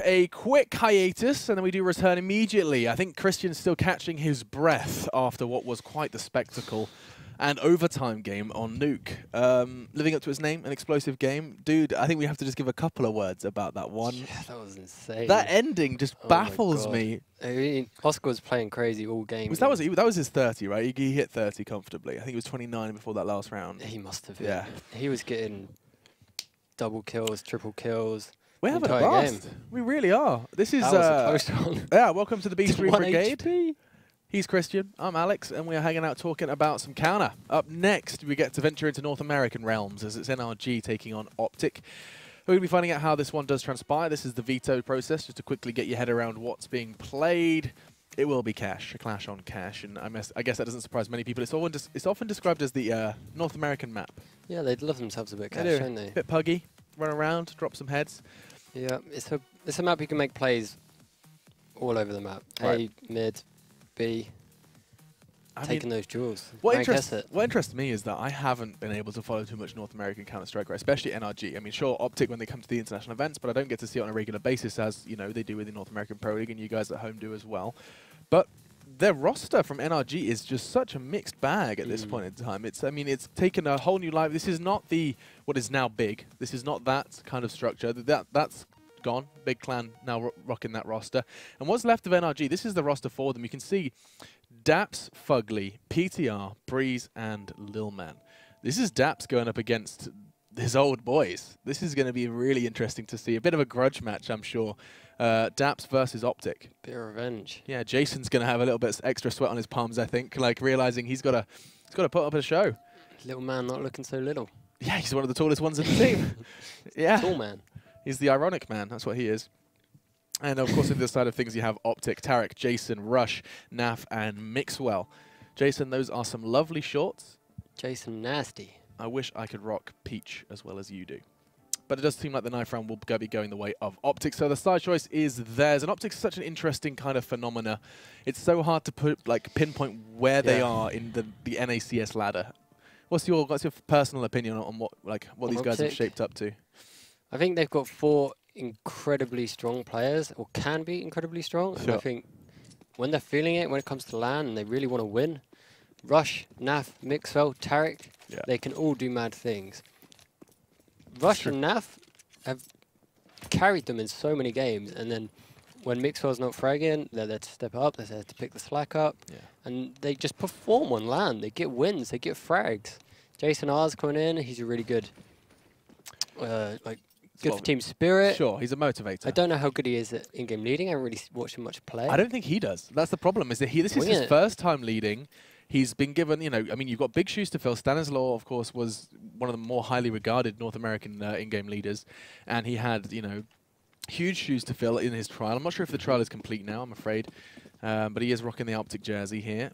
a quick hiatus, and then we do return immediately. I think Christian's still catching his breath after what was quite the spectacle and overtime game on Nuke. Living up to its name, an explosive game. Dude, I think we have to just give a couple of words about that one. Yeah, that was insane. That ending just baffles me. I mean, Oscar was playing crazy all game. That was his 30, right? He hit 30 comfortably. I think he was 29 before that last round. He must have. Yeah. He was getting double kills, triple kills. We're having a blast. We really are. This is yeah, welcome to the B3 Brigade. HP. He's Christian, I'm Alex, and we are hanging out talking about some counter. Up next, we get to venture into North American realms as it's NRG taking on OpTic. We're going to be finding out how this one does transpire. This is the veto process, just to quickly get your head around what's being played. It will be cash, a clash on cash, and I guess that doesn't surprise many people. It's often described as the North American map. Yeah, they love themselves a bit cash, don't they? A bit puggy, run around, drop some heads. Yeah, it's a map you can make plays all over the map. Right. A, mid, B, taking those jewels. What interests me is that I haven't been able to follow too much North American Counter-Strike, right? Especially NRG. I mean, sure, OpTic when they come to the international events, but I don't get to see it on a regular basis as, you know, they do with the North American Pro League, and you guys at home do as well. But their roster from NRG is just such a mixed bag at this point in time. I mean, it's taken a whole new life. This is not what is now big. This is not that kind of structure. That's gone. Big Clan now rocking that roster. And what's left of NRG, this is the roster for them. You can see Daps, Fugly, PTR, Breeze, and Lilman. This is Daps going up against his old boys. This is going to be really interesting to see. A bit of a grudge match, I'm sure. Daps versus OpTic. Bit of revenge. Yeah, Jason's going to have a little bit extra sweat on his palms, I think, like realizing he's got to put up a show. Little man not looking so little. Yeah, he's one of the tallest ones in the team. Yeah. Tall man. He's the ironic man. That's what he is. And, of course, on the side of things, you have OpTic, Tarek, Jason, Rush, Naf, and Mixwell. Jason, those are some lovely shorts. Jason nasty. I wish I could rock Peach as well as you do. But it does seem like the knife round will be going the way of OpTic. So the side choice is theirs. And OpTic is such an interesting kind of phenomena. It's so hard to pinpoint where they are in the NACS ladder. What's your personal opinion on what these guys have shaped up to? I think they've got 4 incredibly strong players, or can be incredibly strong. Sure. And I think when they're feeling it, when it comes to LAN, and they really want to win, Rush, Naf, Mixwell, Tarek, they can all do mad things. Rush and Naf have carried them in so many games, and then when Mixwell's not fragging, they're there to step up, they're there to pick the slack up, and they just perform on LAN. They get wins, they get frags. Jason R's coming in, he's a really good, good for team spirit. Sure, he's a motivator. I don't know how good he is at in-game leading. I haven't really watched him much play. I don't think he does. That's the problem, is that this is his first time leading. He's been given, you know, I mean, you've got big shoes to fill. Stanislaw, of course, was one of the more highly regarded North American in-game leaders. And he had, you know, huge shoes to fill in his trial. I'm not sure if the trial is complete now, I'm afraid. But he is rocking the OpTic jersey here.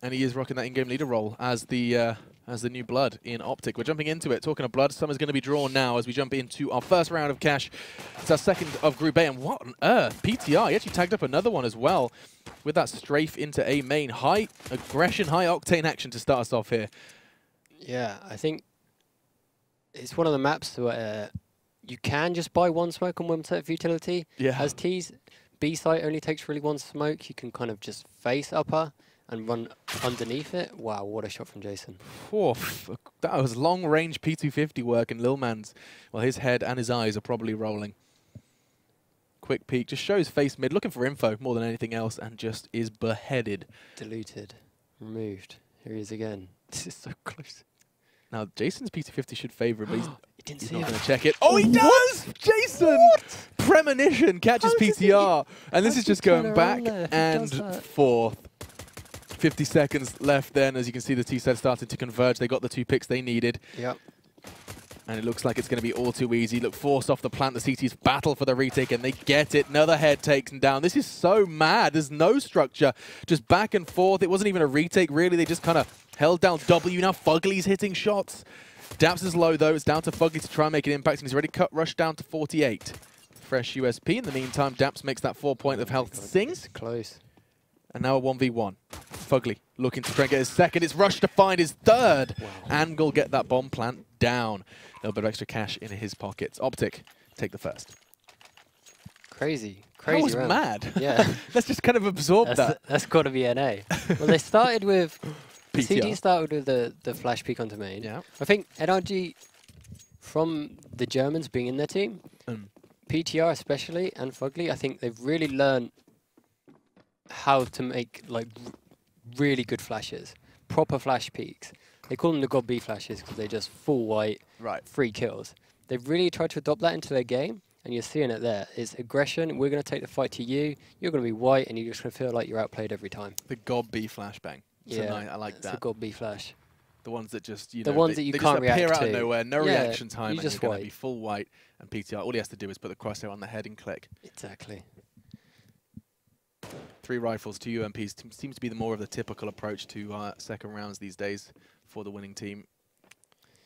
And he is rocking that in-game leader role as the new blood in OpTic. We're jumping into it. Talking of blood, summer's going to be drawn now as we jump into our first round of cash. It's our second of Group A, and what on earth? PTR, he actually tagged up another one as well with that strafe into A main. High aggression, high octane action to start us off here. Yeah, I think it's one of the maps where you can just buy 1 smoke on 1 set of utility. Yeah. As T's, B site only takes really 1 smoke. You can kind of just face upper and run underneath it. Wow, what a shot from Jason. Oof, that was long-range P250 work, and Lilman's, well, his head and his eyes are probably rolling. Quick peek, just shows face mid, looking for info more than anything else, and just is beheaded. Deleted. Removed. Here he is again. This is so close. Now, Jason's P250 should favour him, but he's not going to check it. Oh, he does! Jason! What? Premonition catches PTR. And this is just going back and forth. 50 seconds left then, as you can see the T-set starting to converge. They got the 2 picks they needed. Yep. And it looks like it's going to be all too easy. Look, forced off the plant. The CTs battle for the retake, and they get it. Another head takes them down. This is so mad. There's no structure. Just back and forth. It wasn't even a retake, really. They just kind of held down W. Now Fugly's hitting shots. Daps is low, though. It's down to Fugly to try and make an impact, and he's already cut Rush down to 48. Fresh USP. In the meantime, Daps makes that 4 point of health sing. Close. And now a 1v1. Fugly looking to try and get his second. It's Rush to find his third. Wow. Angle get that bomb plant down. A little bit of extra cash in his pockets. OpTic take the first. Crazy. That was round. mad. Yeah. Let's just kind of absorb that. That's got to be NA. Well, they started with... PTR. CD started with the flash peek onto main. Yeah. I think NRG, from the Germans being in their team, PTR especially, and Fugly, I think they've really learned how to make like really good flashes. Proper flash peaks. They call them the God B flashes because they just full white, 3 kills. They've really tried to adopt that into their game, and you're seeing it there. It's aggression. We're going to take the fight to you. You're going to be white, and you're just going to feel like you're outplayed every time. The God B flashbang. Yeah, I like that. It's a God B flash. The ones that just, you the know, ones that you can't react to. appear out of nowhere, no reaction time, and you're going to be full white, and PTR, all he has to do is put the crosshair on the head and click. Exactly. 3 rifles, 2 UMPs seems to be the more of the typical approach to second rounds these days for the winning team.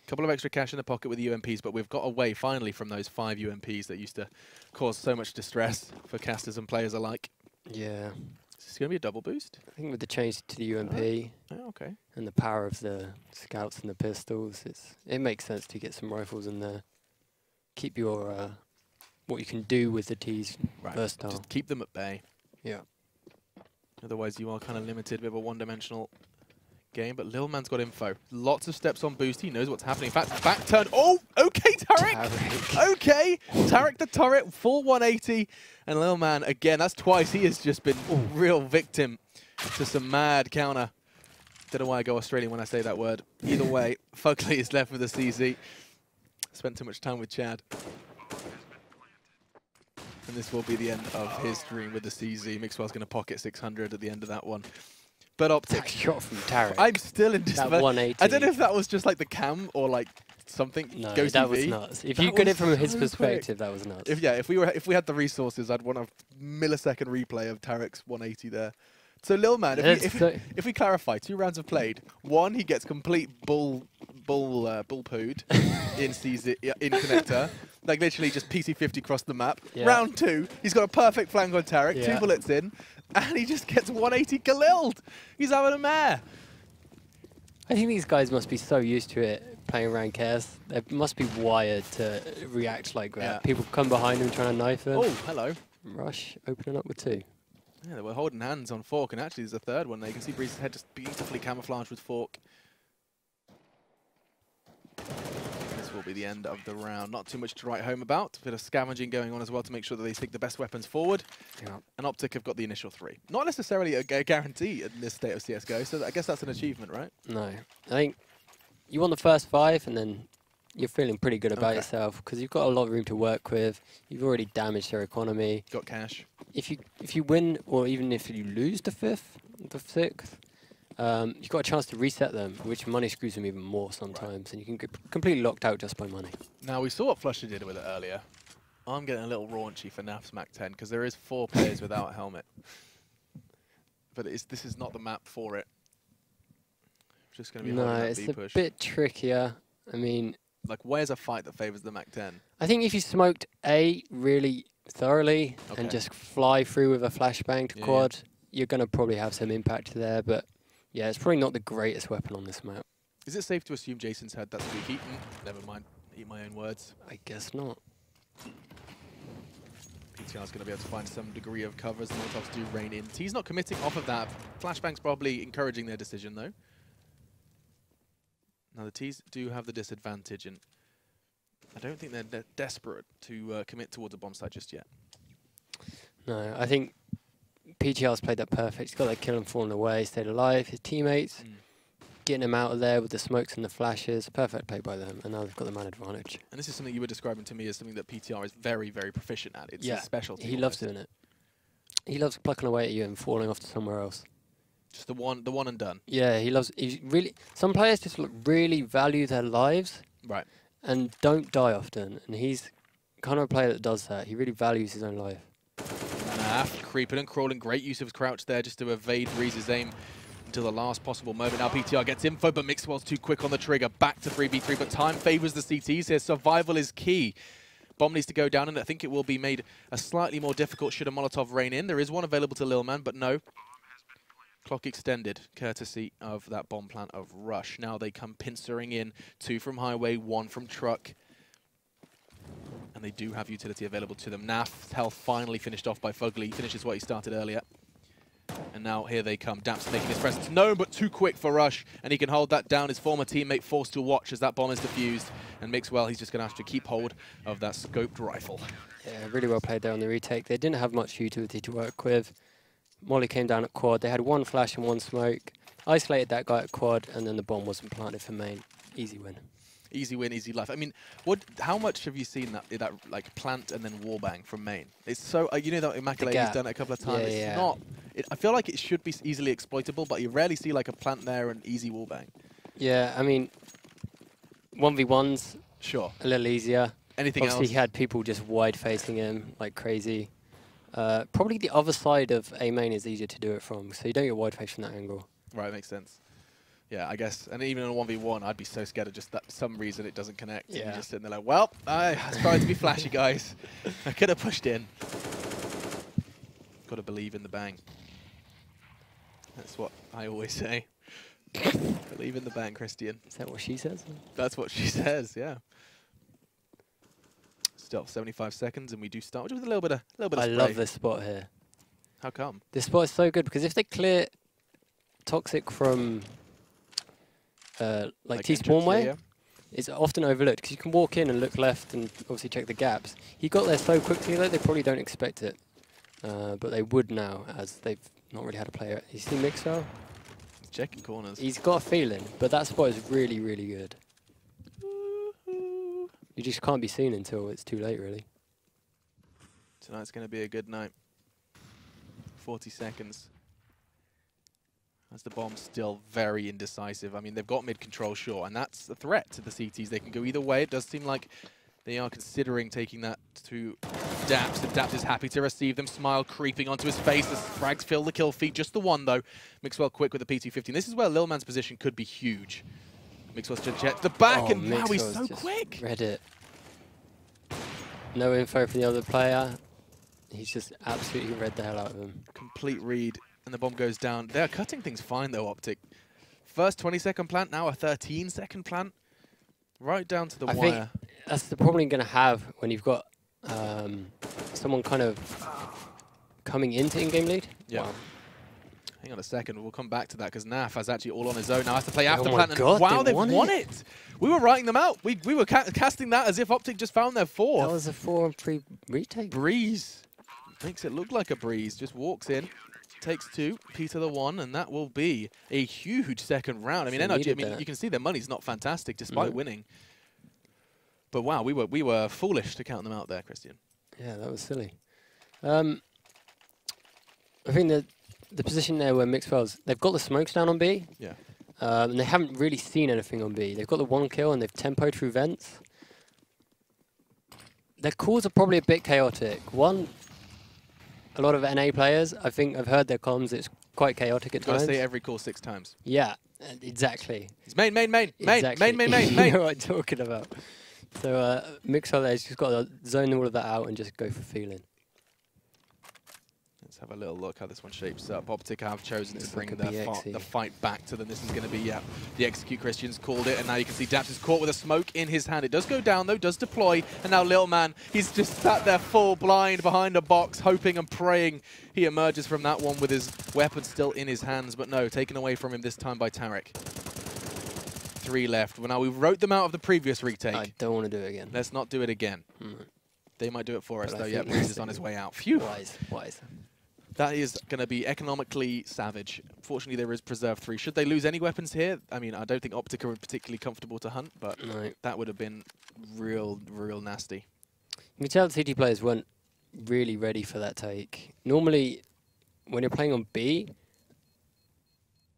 Couple of extra cash in the pocket with the UMPs, but we've got away finally from those 5 UMPs that used to cause so much distress for casters and players alike. Yeah. Is this going to be a double boost? I think with the change to the UMP okay. and the power of the scouts and the pistols, it makes sense to get some rifles in there. Keep your what you can do with the Ts versatile. Just keep them at bay. Yeah. Otherwise, you are kind of limited with a one-dimensional game. But Lil Man's got info. Lots of steps on boost. He knows what's happening. In fact, back turn. Oh, okay, Tarek. Okay, Tarek the turret, full 180. And Lil Man, again, that's twice. He has just been real victim to some mad counter. Don't know why I go Australian when I say that word. Either way, Fugly is left with the CZ. Spent too much time with Chad. And this will be the end of his dream with the CZ. Mixwell's going to pocket 600 at the end of that one. But OpTic. That shot from Tarek. I'm still in disbelief. That 180. I don't know if that was just like the cam or like something. No, Ghost that TV. Was nuts. If you get it from his perspective, that was nuts. If we had the resources, I'd want a millisecond replay of Tarek's 180 there. So Lil Man, if we clarify, 2 rounds have played. 1, he gets complete bull pooed in CZ, in connector. Like literally just PC50 across the map. Yeah. Round 2, he's got a perfect flank on Tarek, 2 bullets in, and he just gets 180 Galil'd. He's having a mare. I think these guys must be so used to it, playing rank S. They must be wired to react like that. Yeah. People come behind him trying to knife him. Oh, hello. Rush opening up with 2. Yeah, they were holding hands on Fork, and actually there's a 3rd one there. You can see Breeze's head just beautifully camouflaged with Fork. This will be the end of the round. Not too much to write home about. A bit of scavenging going on as well to make sure that they take the best weapons forward. Yeah. And OpTic have got the initial 3. Not necessarily a guarantee in this state of CSGO, so I guess that's an achievement, right? No. I think you want the first 5, and then you're feeling pretty good about yourself because you've got a lot of room to work with. You've already damaged their economy. Got cash. If you win, or even if you lose the 5th, the 6th, you've got a chance to reset them, which money screws them even more sometimes, and you can get completely locked out just by money. Now, we saw what Flusher did with it earlier. I'm getting a little raunchy for NAF's Mac 10 because there is 4 players without a helmet. But this is not the map for it. Just going to be holding that B push. It's a bit trickier. I mean, like, where's a fight that favors the Mac 10? I think if you smoked A really thoroughly and just fly through with a flashbang to quad, you're going to probably have some impact there. But yeah, it's probably not the greatest weapon on this map. Is it safe to assume Jason's had that squeak eaten? Never mind. Eat my own words. I guess not. PTR's going to be able to find some degree of cover as the Molotovs do rain in. T's not committing off of that. Flashbang's probably encouraging their decision, though. Now, the T's do have the disadvantage, and I don't think they're desperate to commit towards a bomb site just yet. No, I think PTR's played that perfect. He's got that kill and falling away, stayed alive. His teammates, getting him out of there with the smokes and the flashes. Perfect play by them, and now they've got the man advantage. And this is something you were describing to me as something that PTR is very, very proficient at. It's his specialty. He loves doing it. He loves plucking away at you and falling off to somewhere else. Just the one and done. Yeah, he loves. He really. Some players just really value their lives, and don't die often. And he's kind of a player that does that. He really values his own life. Creeping and crawling, great use of his crouch there just to evade Breeze's aim until the last possible moment. Now PTR gets info, but Mixwell's too quick on the trigger. Back to 3v3, but time favors the CTs here. Survival is key. Bomb needs to go down, and I think it will be made a slightly more difficult should a Molotov rain in. There is one available to Lil Man, but no. Clock extended, courtesy of that bomb plant of Rush. Now they come pincering in. 2 from Highway, 1 from Truck. And they do have utility available to them. Naf's health finally finished off by Fugly. He finishes what he started earlier. And now here they come. Daps making his presence known, but too quick for Rush. And he can hold that down. His former teammate forced to watch as that bomb is defused. And Mixwell, he's just going to have to keep hold of that scoped rifle. Yeah, really well played there on the retake. They didn't have much utility to work with. Molly came down at quad. They had one flash and one smoke. Isolated that guy at quad, and then the bomb wasn't planted for main. Easy win. Easy win, easy life. I mean, how much have you seen that like plant and then wallbang from main? It's so you know that Immaculate's done it a couple of times. Yeah, it's not. I feel like it should be easily exploitable, but you rarely see like a plant there and easy wallbang. Yeah, I mean, 1v1's sure a little easier. Anything Obviously, else? he had people just wide facing him like crazy. Probably the other side of A main is easier to do it from, so you don't get wide face from that angle. Right, makes sense. Yeah, I guess. And even in a 1v1, I'd be so scared of just that some reason it doesn't connect. Yeah. And you're just sitting there like, well, I tried to be flashy, guys. I could have pushed in. Got to believe in the bang. That's what I always say. Believe in the bang, Christian. Is that what she says? That's what she says, yeah. Still 75 seconds, and we do start with a little bit of spray. I love this spot here. How come? This spot is so good because if they clear Toxic from like T-spawn way, yeah. It's often overlooked because you can walk in and look left and obviously check the gaps. He got there so quickly that they probably don't expect it, but they would now as they've not really had a player. You see Mixo? Checking corners. He's got a feeling, but that spot is really, really good. You just can't be seen until it's too late, really. Tonight's going to be a good night. 40 seconds. As the bomb's still very indecisive. I mean, they've got mid-control, sure, and that's a threat to the CTs. They can go either way. It does seem like they are considering taking that to Daps, and Daps is happy to receive them. Smile creeping onto his face as frags fill the kill feed. Just the one, though. Mixwell quick with the PT-15. This is where Lil Man's position could be huge. Mixwell's just jet to the back, and wow, he's so quick. Read it. No info from the other player. He's just absolutely read the hell out of him. Complete read, and the bomb goes down. They're cutting things fine, though, OpTic. First 20-second plant, now a 13-second plant. Right down to the wire. I think that's the problem you're going to have when you've got someone kind of coming into in-game lead. Yeah. Wow. Hang on a second, we'll come back to that because Naf is actually all on his own now. Has to play after plant. God, wow, they've won it! We were writing them out. We were casting that as if OpTic just found their fourth. That was a 4-on-3 retake. Breeze. Makes it look like a breeze. Just walks in, takes two, Peter the one, and that will be a huge second round. I mean, NRG, I mean, you can see their money's not fantastic despite winning. But wow, we were foolish to count them out there, Christian. Yeah, that was silly. I think that the position there where Mixwell's, they've got the smokes down on B. Yeah. And they haven't really seen anything on B. They've got the one kill and they've tempoed through vents. Their calls are probably a bit chaotic. A lot of NA players, I think I've heard their comms, it's quite chaotic at times. Gotta say every call 6 times. Yeah, exactly. It's main. Exactly. Main. You know what I'm talking about. So Mixwell there's just got to zone all of that out and just go for feeling. Let's have a little look how this one shapes up. OpTic have chosen to bring the fight back to them. This is going to be, the execute. Christian's called it, and now you can see Daps is caught with a smoke in his hand. It does go down, though, does deploy, and now Lil Man, he's just sat there full blind behind a box, hoping and praying he emerges from that one with his weapon still in his hands, but no, taken away from him this time by Tarek. 3 left. Well, now, we wrote them out of the previous retake. I don't want to do it again. Let's not do it again. They might do it for us, though. Yeah, Breeze is on his way out. Phew. Wise. That is going to be economically savage. Fortunately, there is Preserve 3. Should they lose any weapons here? I mean, I don't think OpTic are particularly comfortable to hunt, but that would have been real nasty. You can tell the CT players weren't really ready for that take. Normally, when you're playing on B,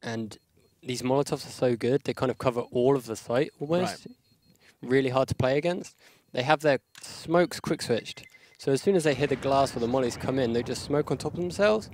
and these Molotovs are so good, they kind of cover all of the site almost. Right. Really hard to play against. They have their smokes quick switched. So as soon as they hit the glass or the mollies come in, they just smoke on top of themselves,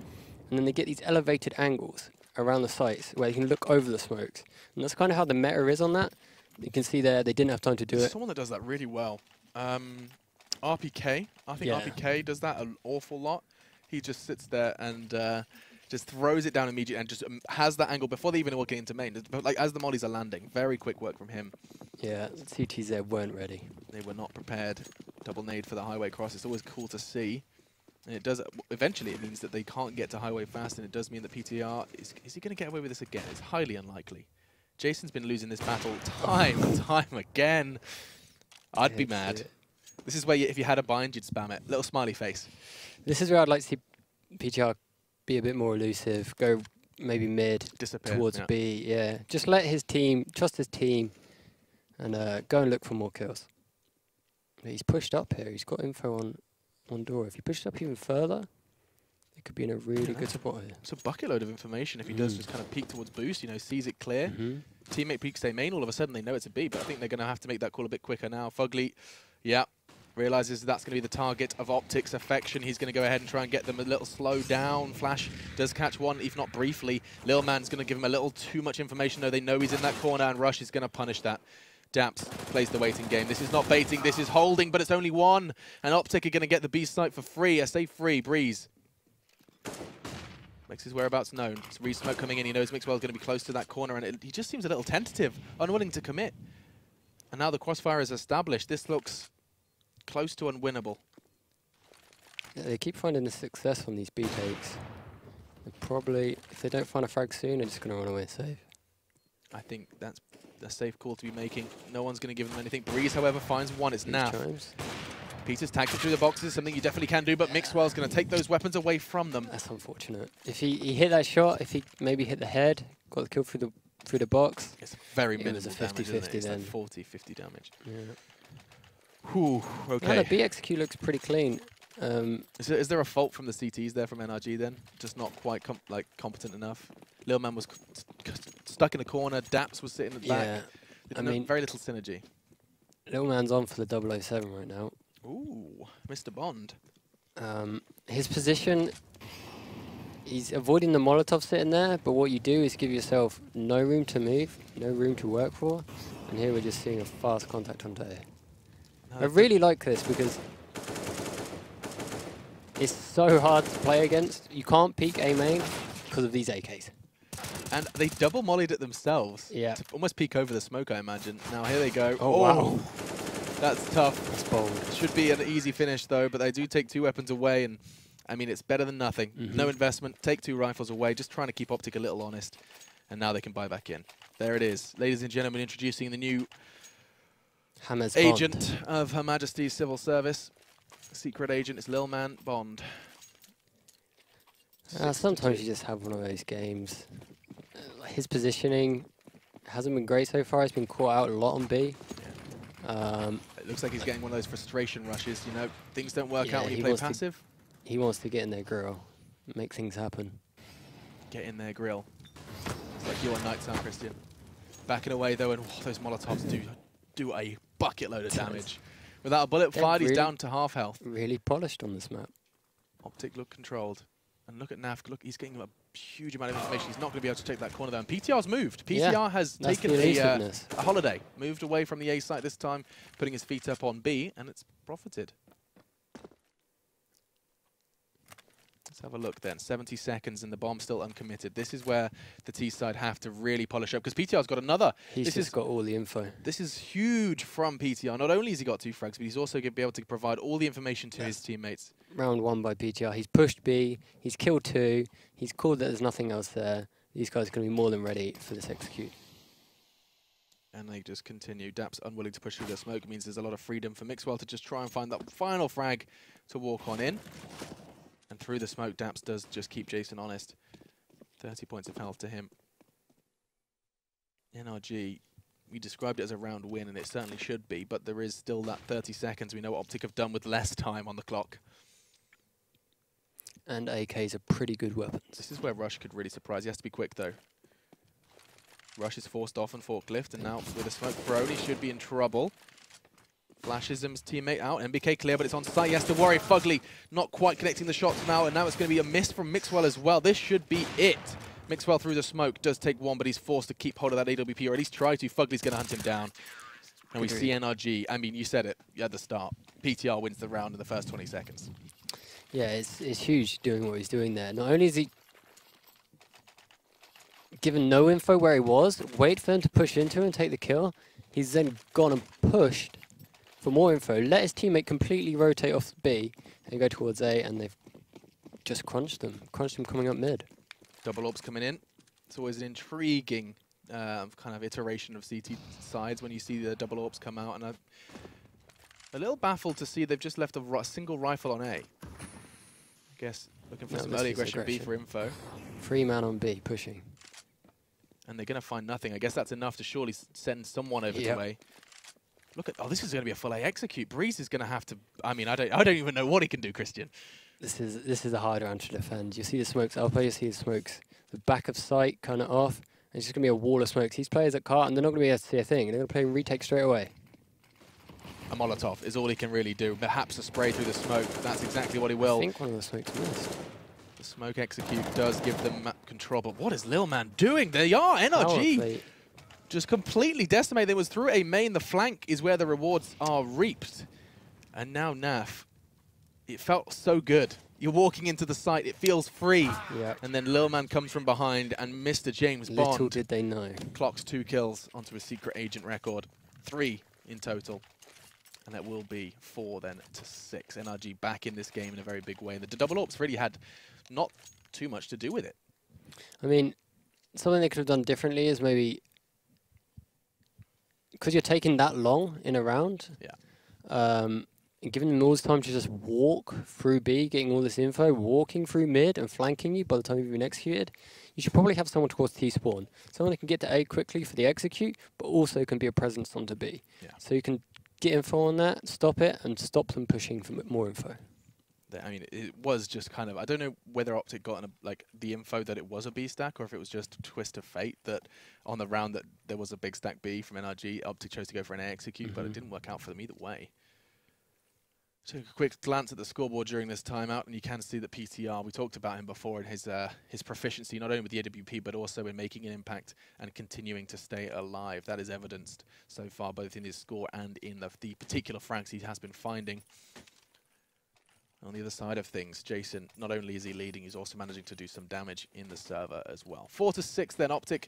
and then they get these elevated angles around the sites where you can look over the smokes. And that's kind of how the meta is on that. You can see there, they didn't have time to do it. Someone that does that really well. RPK, I think RPK does that an awful lot. He just sits there and just throws it down immediately and just has that angle before they even walk into main. Like as the mollies are landing, very quick work from him. Yeah, CTs there weren't ready. They were not prepared. Double nade for the highway cross. It's always cool to see. And it does, eventually it means that they can't get to highway fast, and it does mean that PTR, is he going to get away with this again? It's highly unlikely. Jason's been losing this battle time and time again. I'd be mad. This is where if you had a bind, you'd spam it. Little smiley face. This is where I'd like to see PTR be a bit more elusive, go maybe mid, disappear towards B. Yeah, just let his team, trust his team, and go and look for more kills. But he's pushed up here. He's got info on door. If he pushed up even further, it could be in a really good spot here. It's a bucket load of information if he does just kind of peek towards boost, you know, sees it clear. Teammate peeks A main, all of a sudden they know it's a B, but I think they're going to have to make that call a bit quicker now. Fugly, realizes that's going to be the target of OpTic's affection. He's going to go ahead and try and get them a little slow down. Flash does catch one, if not briefly. Lil Man's going to give him a little too much information, though. They know he's in that corner, and Rush is going to punish that. Daps plays the waiting game. This is not baiting, this is holding, but it's only one. And OpTic are going to get the B site for free. I say free, Breeze. Makes his whereabouts known. It's Re-Smoke coming in. He knows Mixwell's going to be close to that corner, and he just seems a little tentative, unwilling to commit. And now the crossfire is established. This looks close to unwinnable. Yeah, they keep finding the success on these B takes. And probably, if they don't find a frag soon, they're just going to run away safe. I think that's a safe call to be making. No one's going to give them anything. Breeze, however, finds one. It's Naf. Peter's tagged through the boxes, something you definitely can do, but Mixwell's going to take those weapons away from them. That's unfortunate. If he hit that shot, if he maybe hit the head, got the kill through the box. It's very minimal damage. It was a 50-50 then. It's like 40-50 damage. Yeah. Whew, okay. No, the B execute looks pretty clean. Is there a fault from the CTs there from NRG then? Just not quite competent enough? Lil Man was stuck in a corner, Daps was sitting at the back. I mean, very little synergy. Lil Man's on for the 007 right now. Ooh, Mr. Bond. His position, he's avoiding the Molotov sitting there, but what you do is give yourself no room to move, no room to work for, and here we're just seeing a fast contact onto A. I really like this because it's so hard to play against. You can't peek A main because of these AKs. And they double mollied it themselves. Yeah. To almost peek over the smoke, I imagine. Now here they go. Oh, wow. That's tough. That's bold. Should be an easy finish, though, but they do take 2 weapons away, and I mean, it's better than nothing. No investment, take 2 rifles away, just trying to keep OpTic a little honest, and now they can buy back in. There it is. Ladies and gentlemen, introducing the new agent of Her Majesty's Civil Service. Secret agent is Lil Man Bond. Sometimes you just have one of those games. His positioning hasn't been great so far. He's been caught out a lot on B. It looks like he's getting one of those frustration rushes, you know. Things don't work out when you play passive. He wants to get in their grill, make things happen. Get in their grill. It's like you on Nights Out, Christian. Backing away, though, and those Molotovs do a bucket load of damage. Without a bullet fired, he's down to half health. Really polished on this map. OpTic look controlled. And look at Naf, look, he's getting a huge amount of information. He's not going to be able to take that corner down. PTR's moved. PTR has taken a holiday. Moved away from the A site this time, putting his feet up on B, and it's profited. Let's have a look then. 70 seconds and the bomb's still uncommitted. This is where the T side have to really polish up, because PTR's got another. He's just got all the info. This is huge from PTR. Not only has he got 2 frags, but he's also going to be able to provide all the information to his teammates. Round 1 by PTR. He's pushed B. He's killed 2. He's called that there's nothing else there. These guys are going to be more than ready for this execute. And they just continue. Daps unwilling to push through the smoke means there's a lot of freedom for Mixwell to just try and find that final frag to walk on in. And through the smoke, Daps does just keep Jason honest. 30 points of health to him. NRG, we described it as a round win, and it certainly should be, but there is still that 30 seconds. We know what OpTic have done with less time on the clock. And AKs are pretty good weapons. This is where Rush could really surprise. He has to be quick, though. Rush is forced off on forklift, and now with a smoke thrown, he should be in trouble. Flashes him his teammate out. MBK clear, but it's on site. He has to worry. Fugly not quite connecting the shots now, and now it's going to be a miss from Mixwell as well. This should be it. Mixwell through the smoke does take 1, but he's forced to keep hold of that AWP, or at least try to. Fugly's going to hunt him down. And we see NRG. I mean, you said it at the start. PTR wins the round in the first 20 seconds. Yeah, it's huge doing what he's doing there. Not only is he given no info where he was, wait for him to push into and take the kill, he's then gone and pushed for more info. Let his teammate completely rotate off B and go towards A, and they've just crunched them coming up mid. Double orbs coming in. It's always an intriguing kind of iteration of CT sides when you see the double orbs come out, and I'm a little baffled to see they've just left a single rifle on A. I guess looking for some early aggression B for info. 3-man on B, pushing. And they're going to find nothing. I guess that's enough to surely send someone over to A. Look at, oh, this is going to be a full A execute. Breeze is going to have to, I mean, I don't even know what he can do, Christian. This is a hard round to defend. You see the smokes up, you see the smokes the back of sight kind of off. And it's just going to be a wall of smokes. These players at cart, and they're not going to be able to see a thing. They're going to play retake straight away. A Molotov is all he can really do. Perhaps a spray through the smoke. That's exactly what he will. I think one of the smokes missed. The smoke execute does give them map control, but what is Lil Man doing? They are NRG. Just completely decimated. It was through a main. The flank is where the rewards are reaped. And now NAF. It felt so good. You're walking into the site. It feels free. Yep. And then Lil Man comes from behind, and Mr. James Bond. Little did they know. Clocks 2 kills onto a secret agent record. 3 in total. And that will be 4 then to 6. NRG back in this game in a very big way. And the double ops really had not too much to do with it. I mean, something they could have done differently is maybe, because you're taking that long in a round, and giving them all this time to just walk through B, getting all this info, walking through mid and flanking you by the time you've been executed, you should probably have someone towards T-spawn. Someone that can get to A quickly for the execute, but also can be a presence onto B. Yeah. So you can get info on that, stop it, and stop them pushing for more info. I mean, it was just kind of, I don't know whether OpTic got like the info that it was a B stack, or if it was just a twist of fate that on the round that there was a big stack B from NRG, OpTic chose to go for an A execute, but it didn't work out for them either way. So a quick glance at the scoreboard during this timeout, and you can see that PTR, we talked about him before, in his proficiency, not only with the AWP, but also in making an impact and continuing to stay alive. That is evidenced so far, both in his score and in the particular frags he has been finding. On the other side of things, Jason, not only is he leading, he's also managing to do some damage in the server as well. 4 to 6 then, OpTic.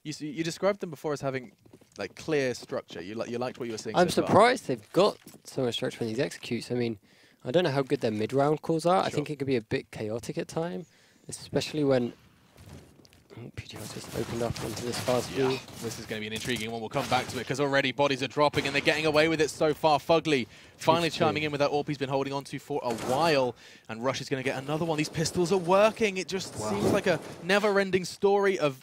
You described them before as having like clear structure. You liked what you were seeing. I'm so surprised they've got so much structure in these executes. I mean, I don't know how good their mid-round calls are. Sure. I think it could be a bit chaotic at time, especially when PTR's just opened up onto this fast view. This is going to be an intriguing one. We'll come back to it because already bodies are dropping and they're getting away with it so far. Fugly finally chiming in with that AWP he's been holding on to for a while, and Rush is going to get another one. These pistols are working. It just seems like a never-ending story of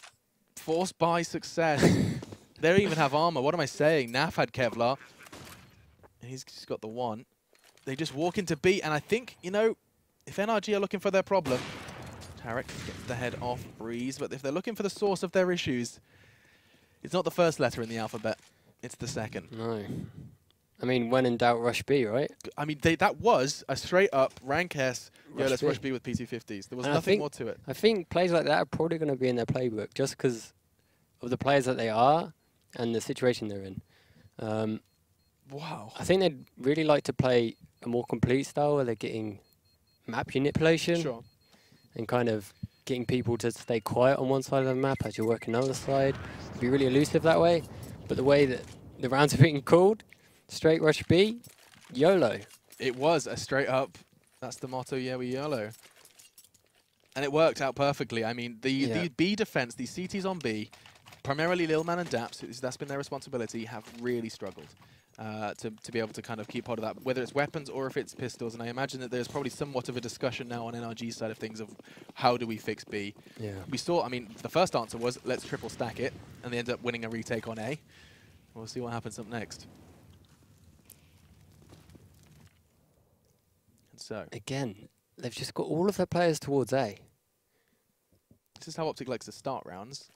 forced by success. They don't even have armor. What am I saying? Naf had Kevlar, and he's just got the one. They just walk into B, and I think, you know, if NRG are looking for their problem, Tarek gets the head off Breeze, but if they're looking for the source of their issues, it's not the first letter in the alphabet, it's the second. No. I mean, when in doubt, rush B, right? I mean, that was a straight-up rank S, let's rush B with P250s. There was nothing more to it. I think plays like that are probably going to be in their playbook, just because of the players that they are and the situation they're in. Wow. I think they'd really like to play a more complete style where they're getting map manipulation. Sure. And kind of getting people to stay quiet on one side of the map as you're working on the other side. Be really elusive that way. But the way that the rounds are being called, straight rush B, YOLO. It was a straight up, that's the motto, yeah, we YOLO. And it worked out perfectly. I mean, the B defense, the CTs on B, primarily Lil Man and Daps, that's been their responsibility, have really struggled. To be able to kind of keep hold of that, whether it's weapons or if it's pistols. And I imagine that there's probably somewhat of a discussion now on NRG's side of things of how do we fix B. Yeah. We saw, I mean, the first answer was let's triple stack it, and they ended up winning a retake on A. We'll see what happens up next. And so. Again, they've just got all of their players towards A. This is how OpTic likes to start rounds.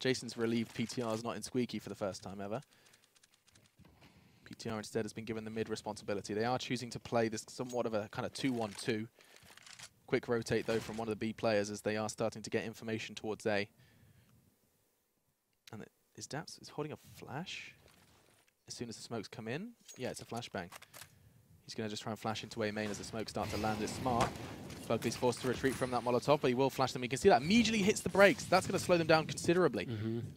Jason's relieved PTR's not in squeaky for the first time ever. PTR instead has been given the mid responsibility. They are choosing to play this somewhat of a kind of 2-1-2. Quick rotate though from one of the B players as they are starting to get information towards A. And is Daps holding a flash as soon as the smokes come in? Yeah, it's a flashbang. He's going to just try and flash into A main as the smokes start to land. It's smart. Fugly's forced to retreat from that Molotov, but he will flash them. You can see that immediately hits the brakes. That's going to slow them down considerably. And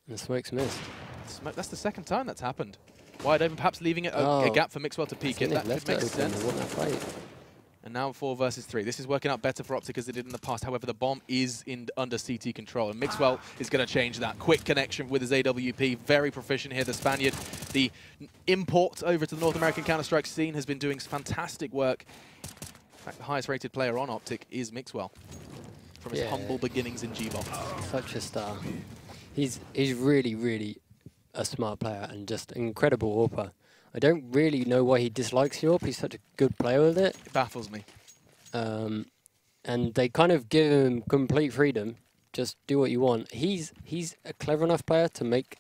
the smoke's missed. That's the second time that's happened. wide open, perhaps leaving it a gap for Mixwell to peek it. That could make sense. They want that fight. And now 4 versus 3. This is working out better for OpTic as it did in the past. However, the bomb is under CT control. And Mixwell is going to change that. Quick connection with his AWP. Very proficient here. The Spaniard, the import over to the North American Counter-Strike scene, has been doing fantastic work. In fact, the highest rated player on OpTic is Mixwell from his humble beginnings in GBOL. Such a star. He's really, really a smart player and just an incredible AWPer. I don't really know why he dislikes Europe. He's such a good player with it. It baffles me. And they kind of give him complete freedom. Just do what you want. He's a clever enough player to make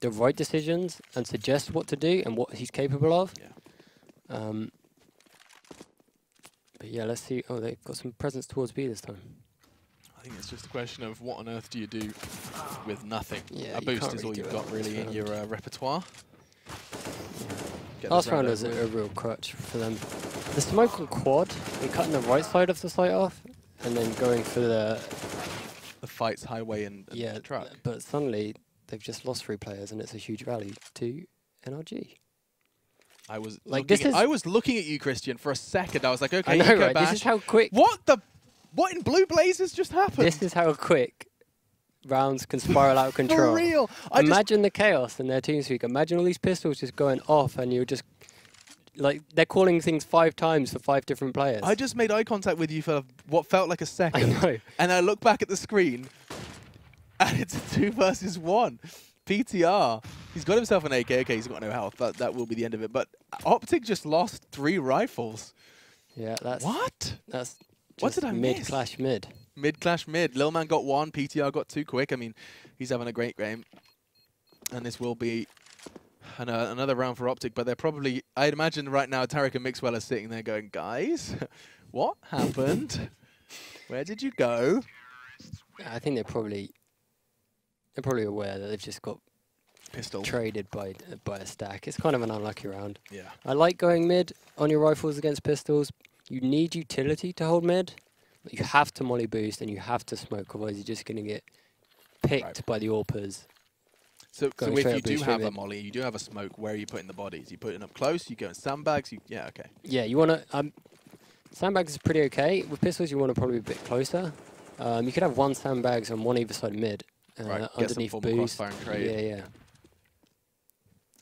the right decisions and suggest what to do and what he's capable of. Yeah. But yeah, let's see. Oh, they've got some presence towards B this time. I think it's just a question of what on earth do you do with nothing. Yeah, a boost is all you've got really in your repertoire. Last round was a real crutch for them. The smoke on quad and cutting the right side of the site off and then going for the fights highway and the truck. But suddenly they've just lost 3 players and it's a huge rally to NRG. I was like I was looking at you, Christian, for a second. I was like, okay, I know, right? This is how quick. What in Blue Blazers just happened? This is how quick rounds can spiral out of control. For real. Imagine the chaos in their TeamSpeak. Imagine all these pistols just going off and you're just like they're calling things 5 times for 5 different players. I just made eye contact with you for what felt like a second. I know. And I look back at the screen and it's a 2 versus 1. PTR. He's got himself an AK. Okay, he's got no health. That will be the end of it. But OpTic just lost 3 rifles. Yeah, that's... What? That's what did I miss? Mid-clash mid. Mid-clash mid. Lil Man got 1. PTR got 2 quick. I mean, he's having a great game. And this will be another round for OpTic. But they're probably... I'd imagine right now Tarek and Mixwell are sitting there going, guys, what happened? Where did you go? I think they're probably aware that they've just got traded by a stack. It's kind of an unlucky round. Yeah. I like going mid on your rifles against pistols. You need utility to hold mid. But you have to molly boost and you have to smoke, otherwise you're just going to get picked by the AWPers. So if you do have a molly, you do have a smoke, where are you putting the bodies? You putting up close, you go in sandbags, yeah, okay. Yeah, you want to... sandbags is pretty okay. With pistols, you want to probably be a bit closer. You could have 1 sandbags on one either side of mid. Right, underneath boost. Crossfire and trade. Yeah.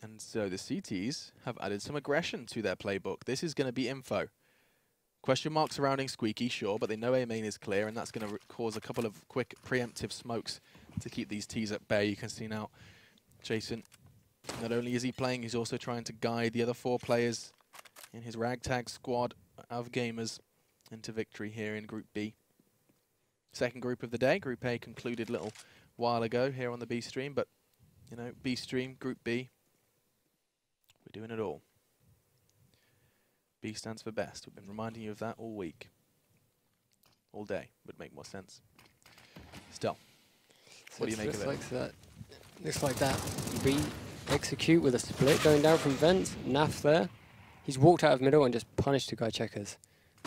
And so the CTs have added some aggression to their playbook. This is going to be info. Question mark surrounding Squeaky, sure, but they know A main is clear, and that's going to cause a couple of quick preemptive smokes to keep these Ts at bay. You can see now Jason, not only is he playing, he's also trying to guide the other 4 players in his ragtag squad of gamers into victory here in Group B. Second group of the day. Group A concluded a little while ago here on the B stream, but, you know, B stream, Group B, we're doing it all. B stands for best. We've been reminding you of that all week. All day would make more sense. Still, what do you make of it? Looks like that. B execute with a split going down from vents. Naf there. He's walked out of middle and just punished the guy checkers.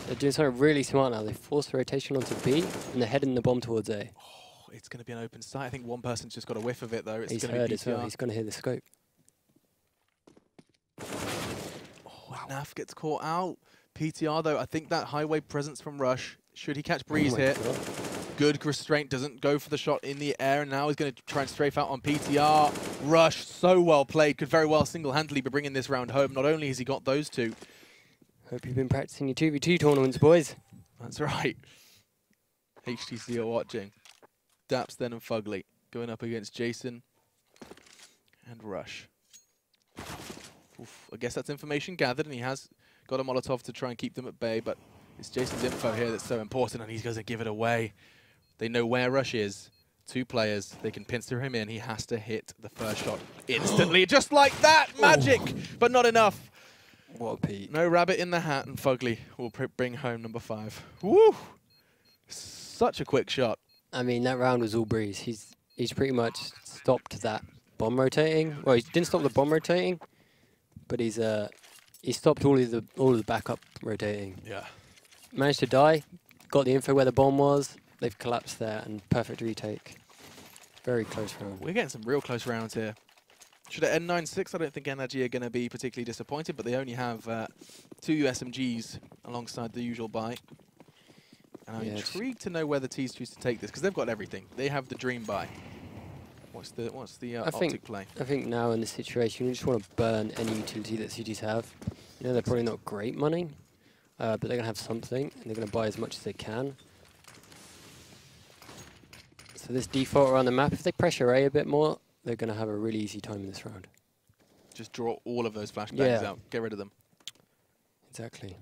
They're doing something really smart now. They force the rotation onto B and they're heading the bomb towards A. Oh, it's going to be an open site. I think one person's just got a whiff of it though. It's He's going to heard be as well. He's going to hear the scope. Naf gets caught out. PTR though, I think that highway presence from Rush, should he catch Breeze here? Good restraint, doesn't go for the shot in the air, and now he's going to try and strafe out on PTR. Rush, so well played, could very well single-handedly be bringing this round home. Not only has he got those 2. Hope you've been practicing your 2v2 tournaments, boys. That's right. HTC are watching. Daps then and Fugly going up against Jason and Rush. Oof, I guess that's information gathered, and he has got a Molotov to try and keep them at bay, but it's Jason's info here that's so important, and he's going to give it away. They know where Rush is. 2 players. They can pincer him in. He has to hit the first shot instantly. Just like that! Magic! But not enough. What a peak. No rabbit in the hat, and Fugly will bring home number 5. Woo! Such a quick shot. I mean, that round was all Breeze. He's pretty much stopped that bomb rotating. Well, he didn't stop the bomb rotating, but he stopped all of the backup rotating. Yeah. Managed to die, got the info where the bomb was. They've collapsed there, and perfect retake. Very close round. We're getting some real close rounds here. Should at N96, I don't think NRG are going to be particularly disappointed, but they only have 2 USMGs alongside the usual buy. And I'm intrigued to know whether T's choose to take this, because they've got everything. They have the dream buy. What's the OpTic play? I think now in this situation, you just want to burn any utility that CGs have. You know, they're probably not great money, but they're going to have something, and they're going to buy as much as they can. So this default around the map, if they pressure A a bit more, they're going to have a really easy time in this round. Just draw all of those flashbangs out. Get rid of them. Exactly.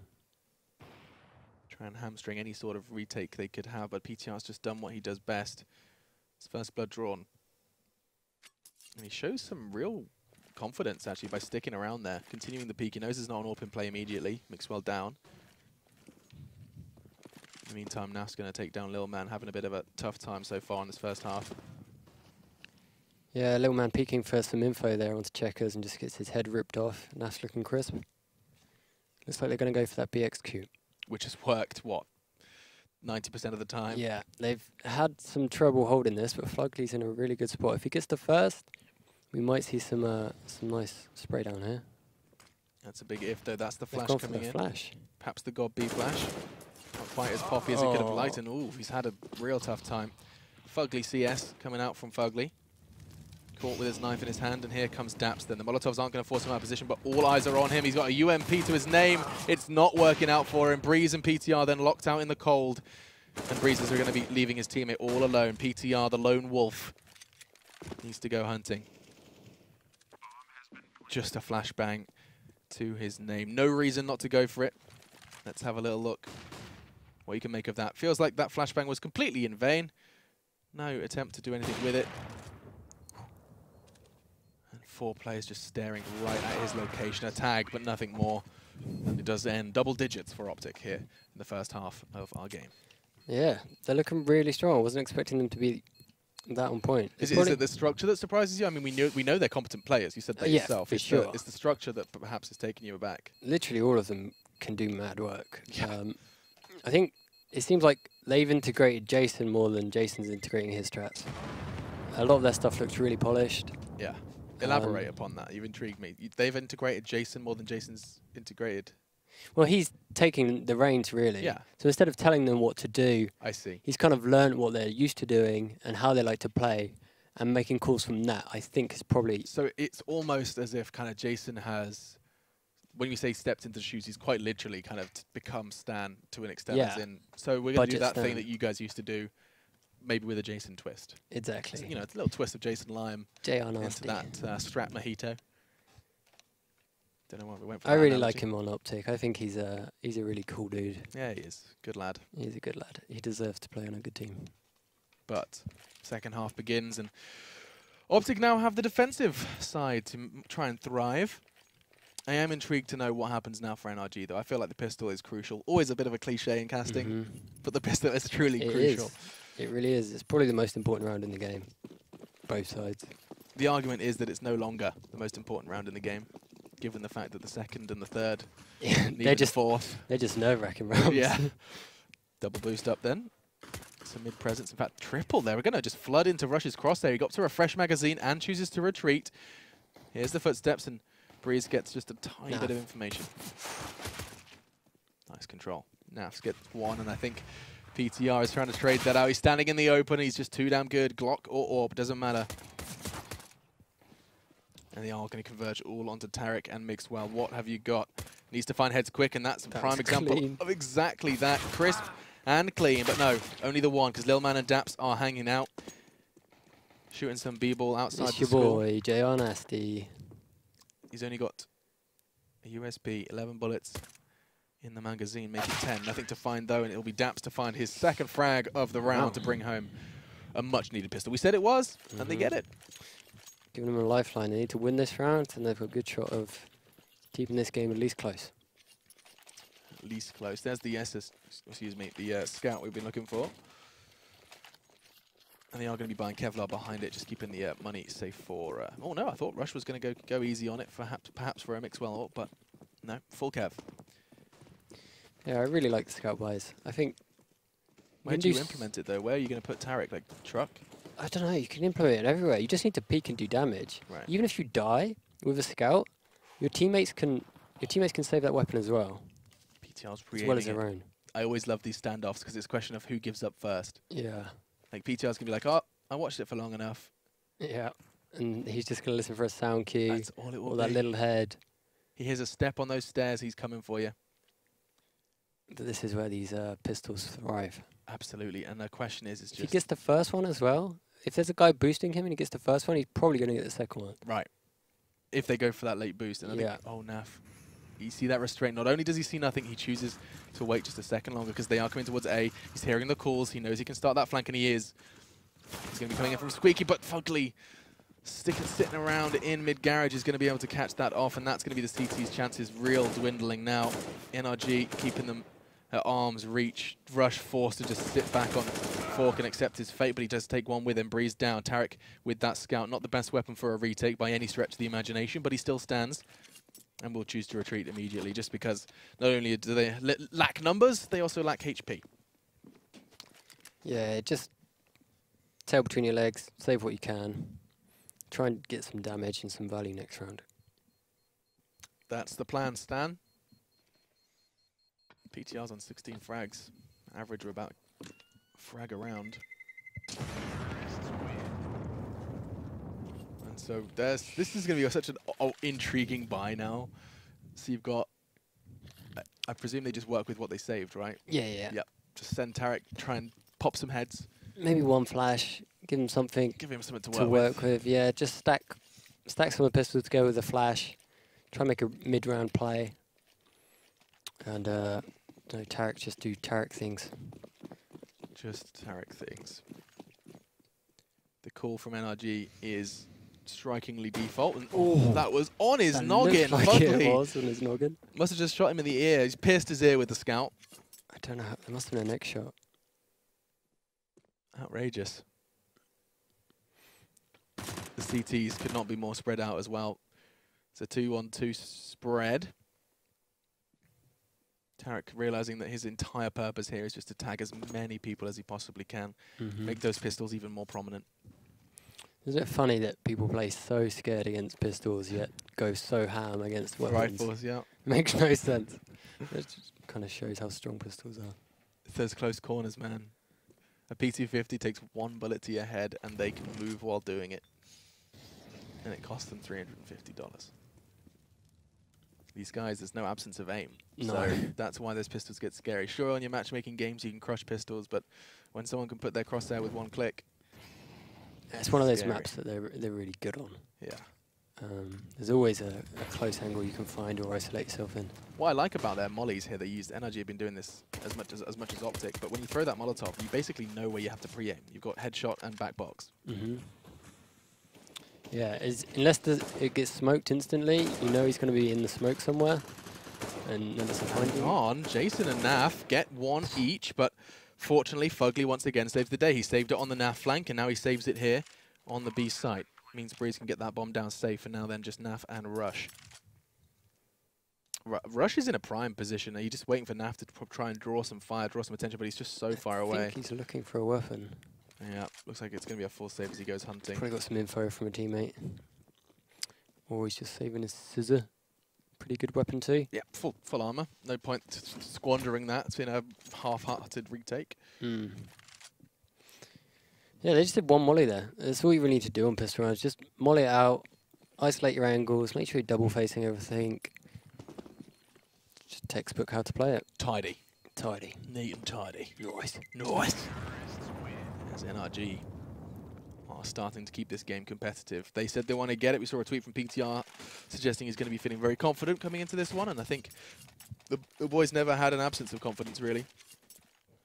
Try and hamstring any sort of retake they could have, but PTR's just done what he does best. His first blood drawn. And he shows some real confidence, actually, by sticking around there. Continuing the peek. He knows there's not an AWP play immediately. Mixwell down. In the meantime, Naf's going to take down Lil Man, having a bit of a tough time so far in this first half. Yeah, Lil Man peeking for some info there onto Checkers and just gets his head ripped off. Naf's looking crisp. Looks like they're going to go for that BXQ. Which has worked, what, 90% of the time? Yeah, they've had some trouble holding this, but Flugley's in a really good spot. If he gets the first, we might see some nice spray down here. That's a big if, though. That's the flash coming in. Flash. Perhaps the God B flash. Not quite as poppy as it could have liked, and ooh, he's had a real tough time. Fugly CS coming out from Fugly. Caught with his knife in his hand, and here comes Daps then. The Molotovs aren't going to force him out of position, but all eyes are on him. He's got a UMP to his name. It's not working out for him. Breeze and PTR then locked out in the cold. And Breezes are going to be leaving his teammate all alone. PTR, the lone wolf, needs to go hunting. Just a flashbang to his name. No reason not to go for it. Let's have a little look what you can make of that. Feels like that flashbang was completely in vain. No attempt to do anything with it. And 4 players just staring right at his location. A tag, but nothing more. And it does end double digits for OpTic here in the first half of our game. Yeah, they're looking really strong. I wasn't expecting them to be that on point. Is it the structure that surprises you? I mean, we know they're competent players. You said that yourself. For sure. It's the structure that perhaps is taking you aback. Literally all of them can do mad work. Yeah. I think it seems like they've integrated Jason more than Jason's integrating his strats. A lot of their stuff looks really polished. Yeah. Elaborate upon that. You've intrigued me. They've integrated Jason more than Jason's integrated. Well, he's taking the reins, really. Yeah. So instead of telling them what to do, I see. He's kind of learned what they're used to doing and how they like to play, and making calls from that, I think, is probably... So it's almost as if kind of Jason has, when you say stepped into the shoes, he's quite literally kind of become Stan to an extent. Yeah. As in, so we're going to do that Stan. thing that you guys used to do, maybe with a Jason twist. Exactly. So, you know, it's a little twist of Jason Lime into that Strat Mojito. Don't know why we went for I really like him on OpTic. I think he's a really cool dude. Yeah, he is. Good lad. He's a good lad. He deserves to play on a good team. But second half begins, and OpTic now have the defensive side to try and thrive. I am intrigued to know what happens now for NRG, though. I feel like the pistol is crucial. Always a bit of a cliche in casting, but the pistol is truly crucial. It really is. It's probably the most important round in the game. Both sides. The argument is that it's no longer the most important round in the game, given the fact that the second and the third, they're just fourth. They're just nerve-wracking rounds. Yeah. Double boost up then. Some mid-presence, in fact, triple there. We're going to just flood into Rush's cross there. He got to refresh magazine and chooses to retreat. Here's the footsteps, and Breeze gets just a tiny bit of information. Nice control. Nafs gets 1, and I think PTR is trying to trade that out. He's standing in the open. He's just too damn good. Glock or Orb, doesn't matter. And they are going to converge all onto Tarek and Mixwell. What have you got? Needs to find heads quick, and that's a prime example of exactly that. Crisp and clean, but no, only the one, because Lil Man and Daps are hanging out. Shooting some B-ball outside the school. It's your boy, JR Nasty. He's only got a USP, 11 bullets in the magazine, making 10. Nothing to find, though, and it'll be Daps to find his second frag of the round to bring home a much-needed pistol. We said it was, and they get it. Giving them a lifeline. They need to win this round, and they've got a good shot of keeping this game at least close. At least close. There's the the scout we've been looking for. And they are going to be buying Kevlar behind it, just keeping the money safe for... oh, no, I thought Rush was going to go easy on it, perhaps for a Mixwell, but no, full Kev. Yeah, I really like the scout buys. I think... Where do you implement it, though? Where are you going to put Tarek? Like, truck? I don't know. You can implement it everywhere. You just need to peek and do damage. Right. Even if you die with a scout, your teammates can save that weapon as well. PTR's As well as their it. own. I always love these standoffs because it's a question of who gives up first. Yeah. Like PTR's gonna be like, oh, I watched it for long enough. Yeah. And he's just gonna listen for a sound cue. That's all it will or be. that little head. He hears a step on those stairs. He's coming for you. But this is where these pistols thrive. Absolutely. And the question is, If he gets the first one as well, if there's a guy boosting him and he gets the first one, he's probably going to get the second one. Right. If they go for that late boost. And I think, oh, Naf. You see that restraint. Not only does he see nothing, he chooses to wait just a second longer because they are coming towards A. He's hearing the calls. He knows he can start that flank, and he is. He's going to be coming in from Squeaky, but Fugly sitting around in mid-garage is going to be able to catch that off, and that's going to be the CT's chances real dwindling now. NRG keeping them at arm's reach. Rush forced to just sit back on Fork and accept his fate, but he does take one with him. Breeze down. Tarek with that scout. Not the best weapon for a retake by any stretch of the imagination, but he still stands and will choose to retreat immediately just because not only do they lack numbers, they also lack HP. Yeah, just tail between your legs, save what you can. Try and get some damage and some value next round. That's the plan, Stan. PTR's on 16 frags. Average, we're about frag around. And so this is going to be such an intriguing buy now. So you've got, I presume they just work with what they saved, right? Yeah, yeah. Yep. Just send Tarek, try and pop some heads. Maybe one flash, give him something. Give him something to work with. Yeah, just stack some of the pistols to go with a flash. Try and make a mid-round play. And no, Tarek, just do Tarek things. Just Tarek things. The call from NRG is strikingly default. And that was on his noggin. Looks like it was on his noggin. Must have just shot him in the ear. He's pierced his ear with the scout. I don't know. There must have been a next shot. Outrageous. The CTs could not be more spread out as well. It's a 2-on-2 spread. Tarek realizing that his entire purpose here is just to tag as many people as he possibly can. Make those pistols even more prominent. Isn't it funny that people play so scared against pistols yet go so ham against weapons? Rifles, yeah. Makes no sense. It just kind of shows how strong pistols are. It's those close corners, man. A P250 takes one bullet to your head and they can move while doing it. And it costs them $350. These guys, there's no absence of aim. No. So that's why those pistols get scary. Sure, on your matchmaking games, you can crush pistols, but when someone can put their crosshair with one click, it's one of those maps that they're really good on. Yeah. There's always a close angle you can find or isolate yourself in. What I like about their mollies here, they used NRG have been doing this as much as OpTic, but when you throw that Molotov, you basically know where you have to pre-aim. You've got headshot and back box. Yeah, unless it gets smoked instantly, you know he's going to be in the smoke somewhere, and then it's a finding. On, Jason and Naf get one each, but fortunately, Fugly once again saves the day. He saved it on the Naf flank, and now he saves it here on the B site. Means Breeze can get that bomb down safe, and now then just Naf and Rush. Rush is in a prime position. Are you just waiting for Naf to try and draw some fire, draw some attention, but he's just so far away. I think he's looking for a weapon. Yeah, looks like it's going to be a full save as he goes hunting. Probably got some info from a teammate. Or he's just saving his scissor. Pretty good weapon too. Yeah, full armor. No point squandering that. It's been a half-hearted retake. Yeah, they just did one molly there. That's all you really need to do on pistol rounds. Just molly it out, isolate your angles, make sure you're double facing everything. Just textbook how to play it. Tidy. Tidy. Neat and tidy. Nice. Nice. As NRG are starting to keep this game competitive. They said they want to get it. We saw a tweet from PTR suggesting he's going to be feeling very confident coming into this one, and I think the boys never had an absence of confidence, really.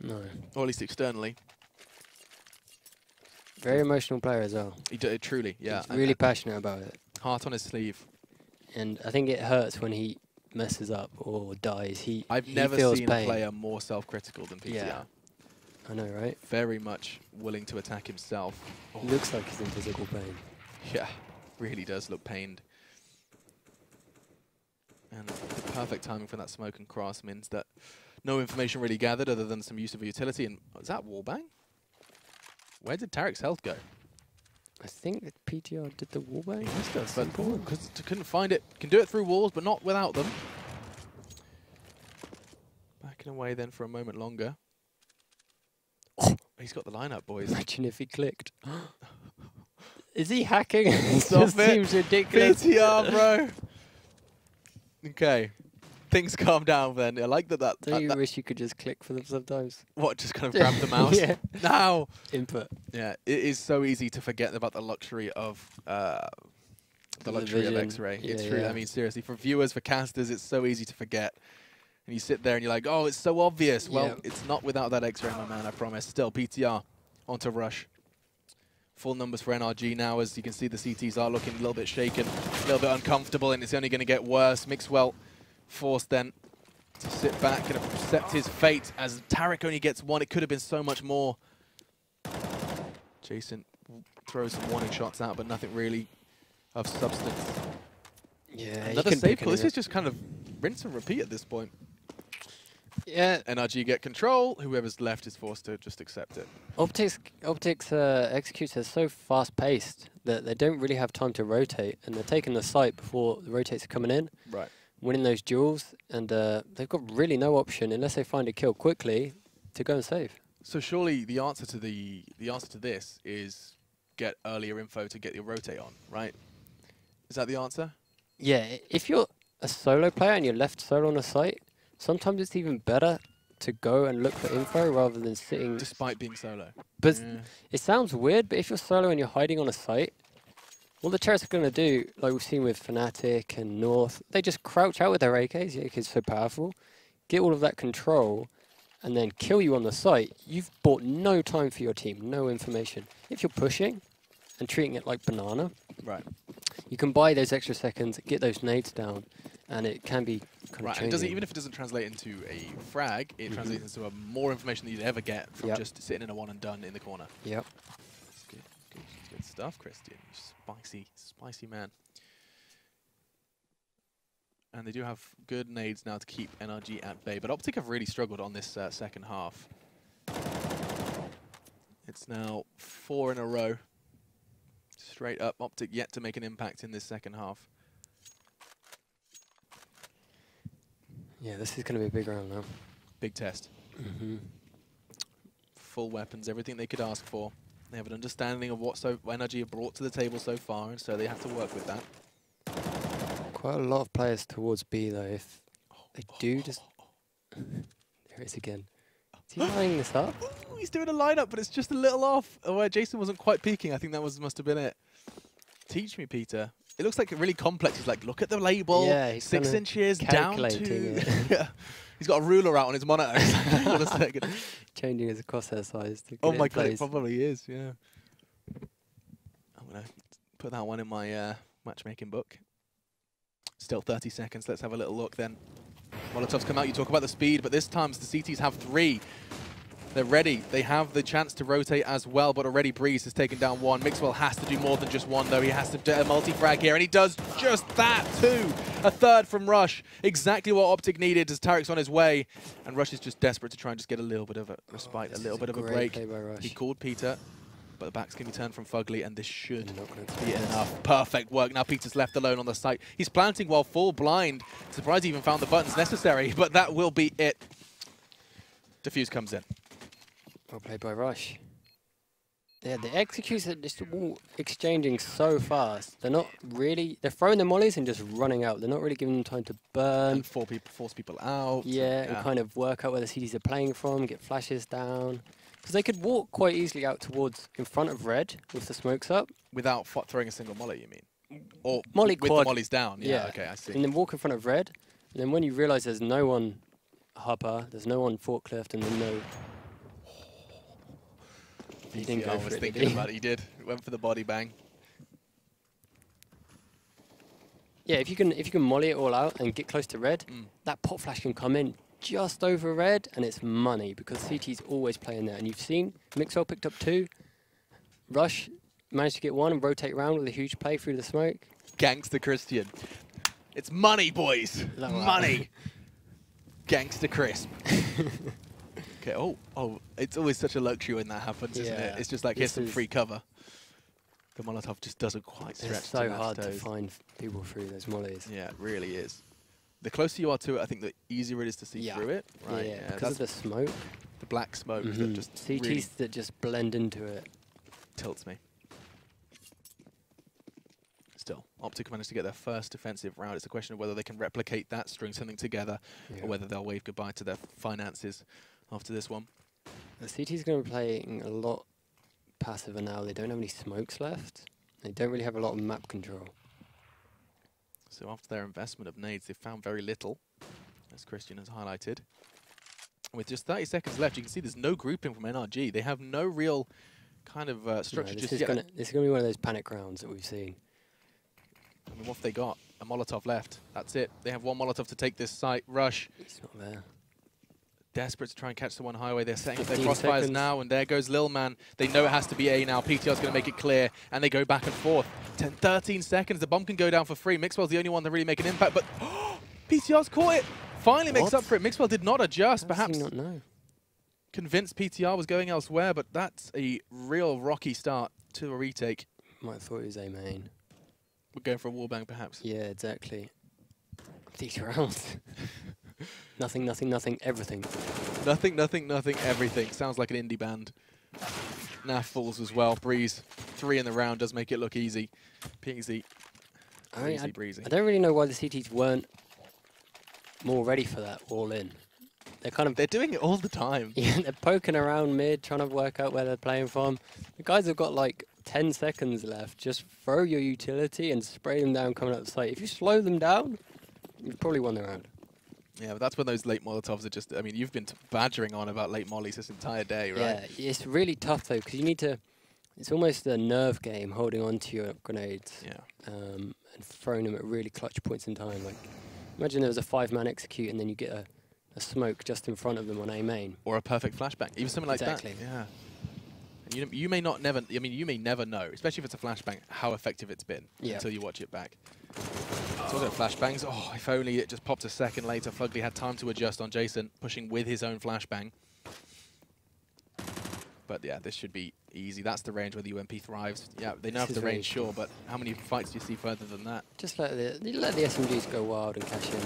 No. Or at least externally. Very emotional player as well. Truly, yeah. He's really passionate about it. Heart on his sleeve. And I think it hurts when he messes up or dies. I've never seen a player more self-critical than PTR. Yeah. I know, right? Very much willing to attack himself. He looks like he's in physical pain. Yeah, really does look pained. And the perfect timing for that smoke and cross means that no information really gathered other than some use of a utility. And is that wallbang? Where did Tarek's health go? I think that PTR did the wallbang. He missed us, but because couldn't find it. Can do it through walls, but not without them. Backing away then for a moment longer. Oh, he's got the lineup, boys. Imagine if he clicked. Is he hacking? Stop It seems ridiculous. PTR, bro. Okay. Things calm down then. I like that. Don't you wish you could just click for them sometimes? What, just kind of grab the mouse? Yeah. Now. Input. Yeah, it is so easy to forget about the luxury of X-ray. Yeah, It's true. yeah. I mean, seriously, for viewers, for casters, it's so easy to forget. And you sit there and you're like, oh, it's so obvious. Well, Yeah. it's not without that X-ray, my man, I promise. Still, PTR onto Rush. Full numbers for NRG now. As you can see, the CTs are looking a little bit shaken, a little bit uncomfortable, and it's only going to get worse. Mixwell forced then to sit back and accept his fate as Tarek only gets one. It could have been so much more. Jason throws some warning shots out, but nothing really of substance. Yeah, Another save call. This is just kind of rinse and repeat at this point. Yeah. NRG get control. Whoever's left is forced to just accept it. OpTic's executes are so fast-paced that they don't really have time to rotate, and they're taking the site before the rotates are coming in. Right. Winning those duels, and they've got really no option unless they find a kill quickly to go and save. So surely the answer to this is get earlier info to get your rotate on, right? Is that the answer? Yeah, if you're a solo player and you're left solo on a site, sometimes it's even better to go and look for info rather than sitting. Despite being solo. But yeah. It sounds weird, but if you're solo and you're hiding on a site, what the terrorists are going to do, like we've seen with Fnatic and North, they just crouch out with their AKs. The AK is so powerful. Get all of that control and then kill you on the site. You've bought no time for your team, no information. If you're pushing and treating it like banana, right, you can buy those extra seconds, get those nades down, and it can be kind of changing. Even if it doesn't translate into a frag, it translates into more information than you'd ever get from just sitting in a one and done in the corner. Yep. Good stuff, Christian. Spicy man. And they do have good nades now to keep NRG at bay. But OpTic have really struggled on this second half. It's now 4 in a row. Straight up, OpTic yet to make an impact in this second half. Yeah, this is going to be a big round now. Big test. Full weapons, everything they could ask for. They have an understanding of what NRG have brought to the table so far, and so they have to work with that. Quite a lot of players towards B, though. If they do just... There it is again. Is he lining this up? Ooh, he's doing a lineup, but it's just a little off. Where Jason wasn't quite peeking, I think that must have been it. Teach me, Peter. It looks like really complex. He's like, look at the label. Yeah, he's 6 inches down to... it. He's got a ruler out on his monitor. Hold a second. Changing his crosshair size. To Oh my god, it probably is, yeah. I'm going to put that one in my matchmaking book. Still 30 seconds. Let's have a little look then. Molotovs come out. You talk about the speed, but this time the CTs have 3. They're ready. They have the chance to rotate as well, but already Breeze has taken down 1. Mixwell has to do more than just 1, though. He has to do a multi-frag here, and he does just that, too. A third from Rush. Exactly what OpTic needed as Tarek's on his way. And Rush is just desperate to try and just get a little bit of a respite, a little bit of a break. He called Peter, but the back's going to be turned from Fugly, and this should be enough. Perfect work. Now Peter's left alone on the site. He's planting while full blind. Surprised he even found the buttons necessary, but that will be it. Defuse comes in. Well played by Rush. Yeah, the executes are just all exchanging so fast. They're not really... They're throwing the mollies and just running out. They're not really giving them time to burn. And force people out. Yeah, and kind of work out where the CDs are playing from, get flashes down. Because they could walk quite easily out towards in front of red with the smokes up. Without throwing a single molly, you mean? Or molly with quad. the mollies down? Yeah, okay, I see. And then walk in front of red. And then when you realise there's no one hopper, there's no one forklift, and then no... He didn't go for it, thinking about it. He did. Went for the body bang. Yeah, if you can molly it all out and get close to red, that pot flash can come in just over red, and it's money because CT's always playing there. And you've seen Mixwell picked up 2. Rush managed to get 1 and rotate around with a huge play through the smoke. Gangster Christian. It's money, boys. Money. Gangster Crisp. Okay, oh, it's always such a luxury when that happens, isn't it? It's just like, here's some free cover. The Molotov just doesn't quite stretch. It's so hard to find people through those mollies. Yeah, it really is. The closer you are to it, I think the easier it is to see through it. Right? Yeah, because of the smoke. The black smoke that just CTs really that just blend into it. Tilts me. Still, OpTic managed to get their first defensive round. It's a question of whether they can replicate that, string something together, or whether they'll wave goodbye to their finances after this one. The CT's going to be playing a lot passiver now. They don't have any smokes left. They don't really have a lot of map control. So after their investment of nades, they've found very little, as Christian has highlighted. With just 30 seconds left, you can see there's no grouping from NRG. They have no real kind of structure No, just yet. This is going to be one of those panic rounds that we've seen. I mean, what have they got? A Molotov left. That's it. They have one Molotov to take this site. Rush. He's not there. Desperate to try and catch the one highway. They're setting up their crossfires now, and there goes Lil Man. They know it has to be A now. PTR's going to make it clear, and they go back and forth. 13 seconds. The bomb can go down for free. Mixwell's the only one to really make an impact, but PTR's caught it. Finally makes up for it. Mixwell did not adjust. Perhaps not know. Convinced PTR was going elsewhere, but that's a real rocky start to a retake. Might have thought he was A main. We're going for a wallbang, perhaps. Yeah, exactly. These rounds. Nothing, nothing, nothing, everything. Nothing, nothing, nothing, everything. Sounds like an indie band. Naf falls as well. Breeze. 3 in the round does make it look easy. Peasy. Breezy. I don't really know why the CTs weren't more ready for that all in. They're doing it all the time. Yeah, they're poking around mid, trying to work out where they're playing from. The guys have got like 10 seconds left. Just throw your utility and spray them down coming up the site. If you slow them down, you've probably won the round. Yeah, but that's when those late Molotovs are just... I mean, you've been badgering on about late mollies this entire day, right? Yeah, it's really tough, though, because you need to... It's almost a nerve game holding on to your grenades and throwing them at really clutch points in time. Like, imagine there was a 5-man execute and then you get a smoke just in front of them on A main. Or a perfect flashbang. Even something like that. Yeah. And you may not never... I mean, you may never know, especially if it's a flashbang, how effective it's been until you watch it back. Talking of flashbangs, oh, if only it just popped a second later. Fugly had time to adjust on Jason, pushing with his own flashbang. But yeah, this should be easy. That's the range where the UMP thrives. Yeah, they know the range, sure, but how many fights do you see further than that? Just let the SMGs go wild and cash in.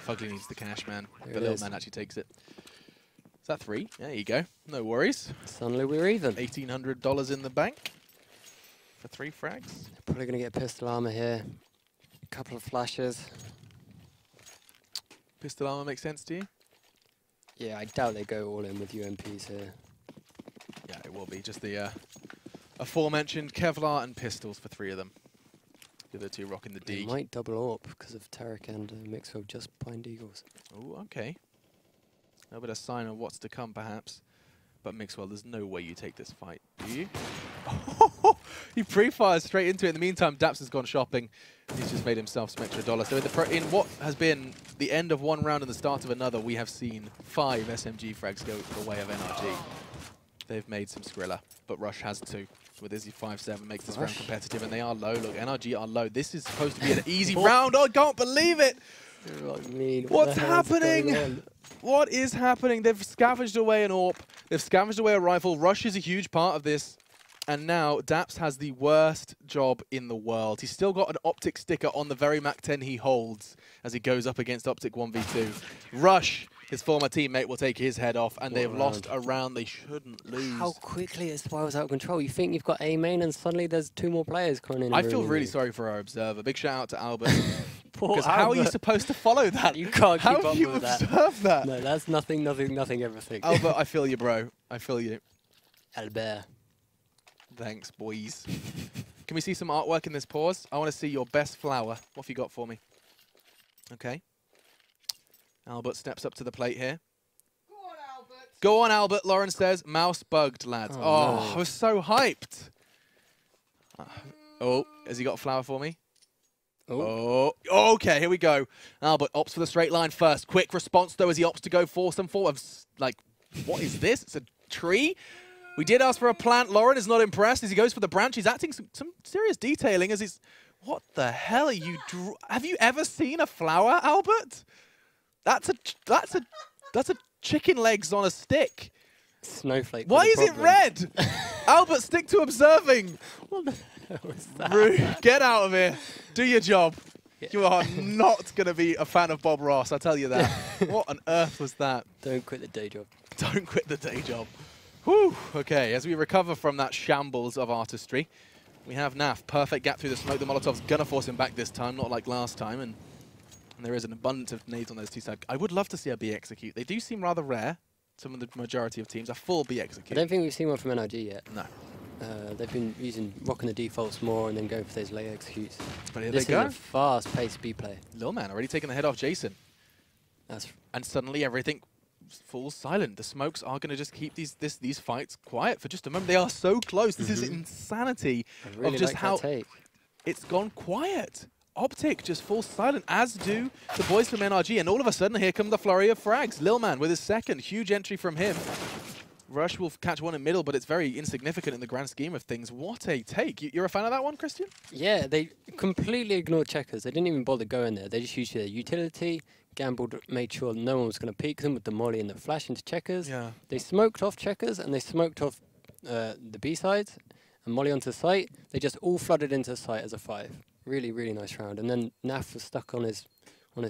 Fugly needs the cash, man. The little man actually takes it. Is that 3? There you go. No worries. Suddenly we're even. $1,800 in the bank for 3 frags. They're probably going to get pistol armor here. A couple of flashes. Pistol armor makes sense to you? Yeah, I doubt they go all in with UMPs here. Yeah, it will be. Just the aforementioned Kevlar and pistols for 3 of them. The other 2 rocking the D. They might double AWP because of Tarek and Mixwell just behind Eagles. Oh, okay. A bit of sign of what's to come, perhaps. But Mixwell, there's no way you take this fight, do you? He pre-fires straight into it. In the meantime, Daps has gone shopping. He's just made himself some extra dollars. So in what has been the end of one round and the start of another, we have seen 5 SMG frags go the way of NRG. They've made some Skrilla, but Rush has 2. With Izzy 5-7 makes this round competitive, and they are low. Look, NRG are low. This is supposed to be an easy round. Oh, I can't believe it! What's happening? What is happening? They've scavenged away an AWP. They've scavenged away a rifle. Rush is a huge part of this. And now Daps has the worst job in the world. He's still got an OpTic sticker on the very Mac-10 he holds as he goes up against OpTic 1v2. Rush, his former teammate, will take his head off, and they've lost a round they shouldn't lose. How quickly it spirals out of control. You think you've got A main, and suddenly there's 2 more players coming in. I feel really sorry for our observer. Big shout out to Albert. Because how are you supposed to follow that? You can't keep up with that. How have you observed that? No, that's nothing, nothing, nothing, everything. Albert, I feel you, bro. I feel you. Albert. Thanks, boys. Can we see some artwork in this pause? I want to see your best flower. What have you got for me? Okay. Albert steps up to the plate here. Go on, Albert. Go on, Albert, Lauren says. Mouse bugged, lads. Oh, no. I was so hyped. Oh, has he got a flower for me? Oh, okay, here we go. Albert opts for the straight line first. Quick response, though, as he opts to go for some form of, like, what is this? It's a tree? We did ask for a plant. Lauren is not impressed as he goes for the branch. He's acting some serious detailing as he's... What the hell are you... Have you ever seen a flower, Albert? That's a chicken legs on a stick. Snowflake. Why is it red? Albert, stick to observing. What the hell was that? Rude. Get out of here. Do your job. Yeah. You are not going to be a fan of Bob Ross, I'll tell you that. What on earth was that? Don't quit the day job. Don't quit the day job. Whew. Okay, as we recover from that shambles of artistry, we have Naf. Perfect gap through the smoke. The Molotov's going to force him back this time, not like last time. And there is an abundance of nades on those two sides. I would love to see a B execute. They do seem rather rare. Some of the majority of teams are full B execute. I don't think we've seen one from NRG yet. No. They've been rocking the defaults more and then going for those late executes. But here this they go. is a fast-paced B play. Lil Man already taking the head off Jason. And suddenly everything falls silent. The smokes are going to just keep these fights quiet for just a moment. They are so close. This is insanity really of just like how it's gone quiet. OpTic just falls silent, as do the boys from NRG. And all of a sudden, here come the flurry of frags. Lil Man with his second. Huge entry from him. Rush will catch one in middle, but it's very insignificant in the grand scheme of things. What a take. You're a fan of that one, Christian? Yeah, they completely ignored checkers. They didn't even bother going there. They just used their utility, gambled, made sure no one was going to peek them with the molly and the flash into checkers. Yeah. They smoked off checkers, and they smoked off the B-sides and molly onto site. They just all flooded into site as a 5. Really, really nice round. And then Naf was stuck on his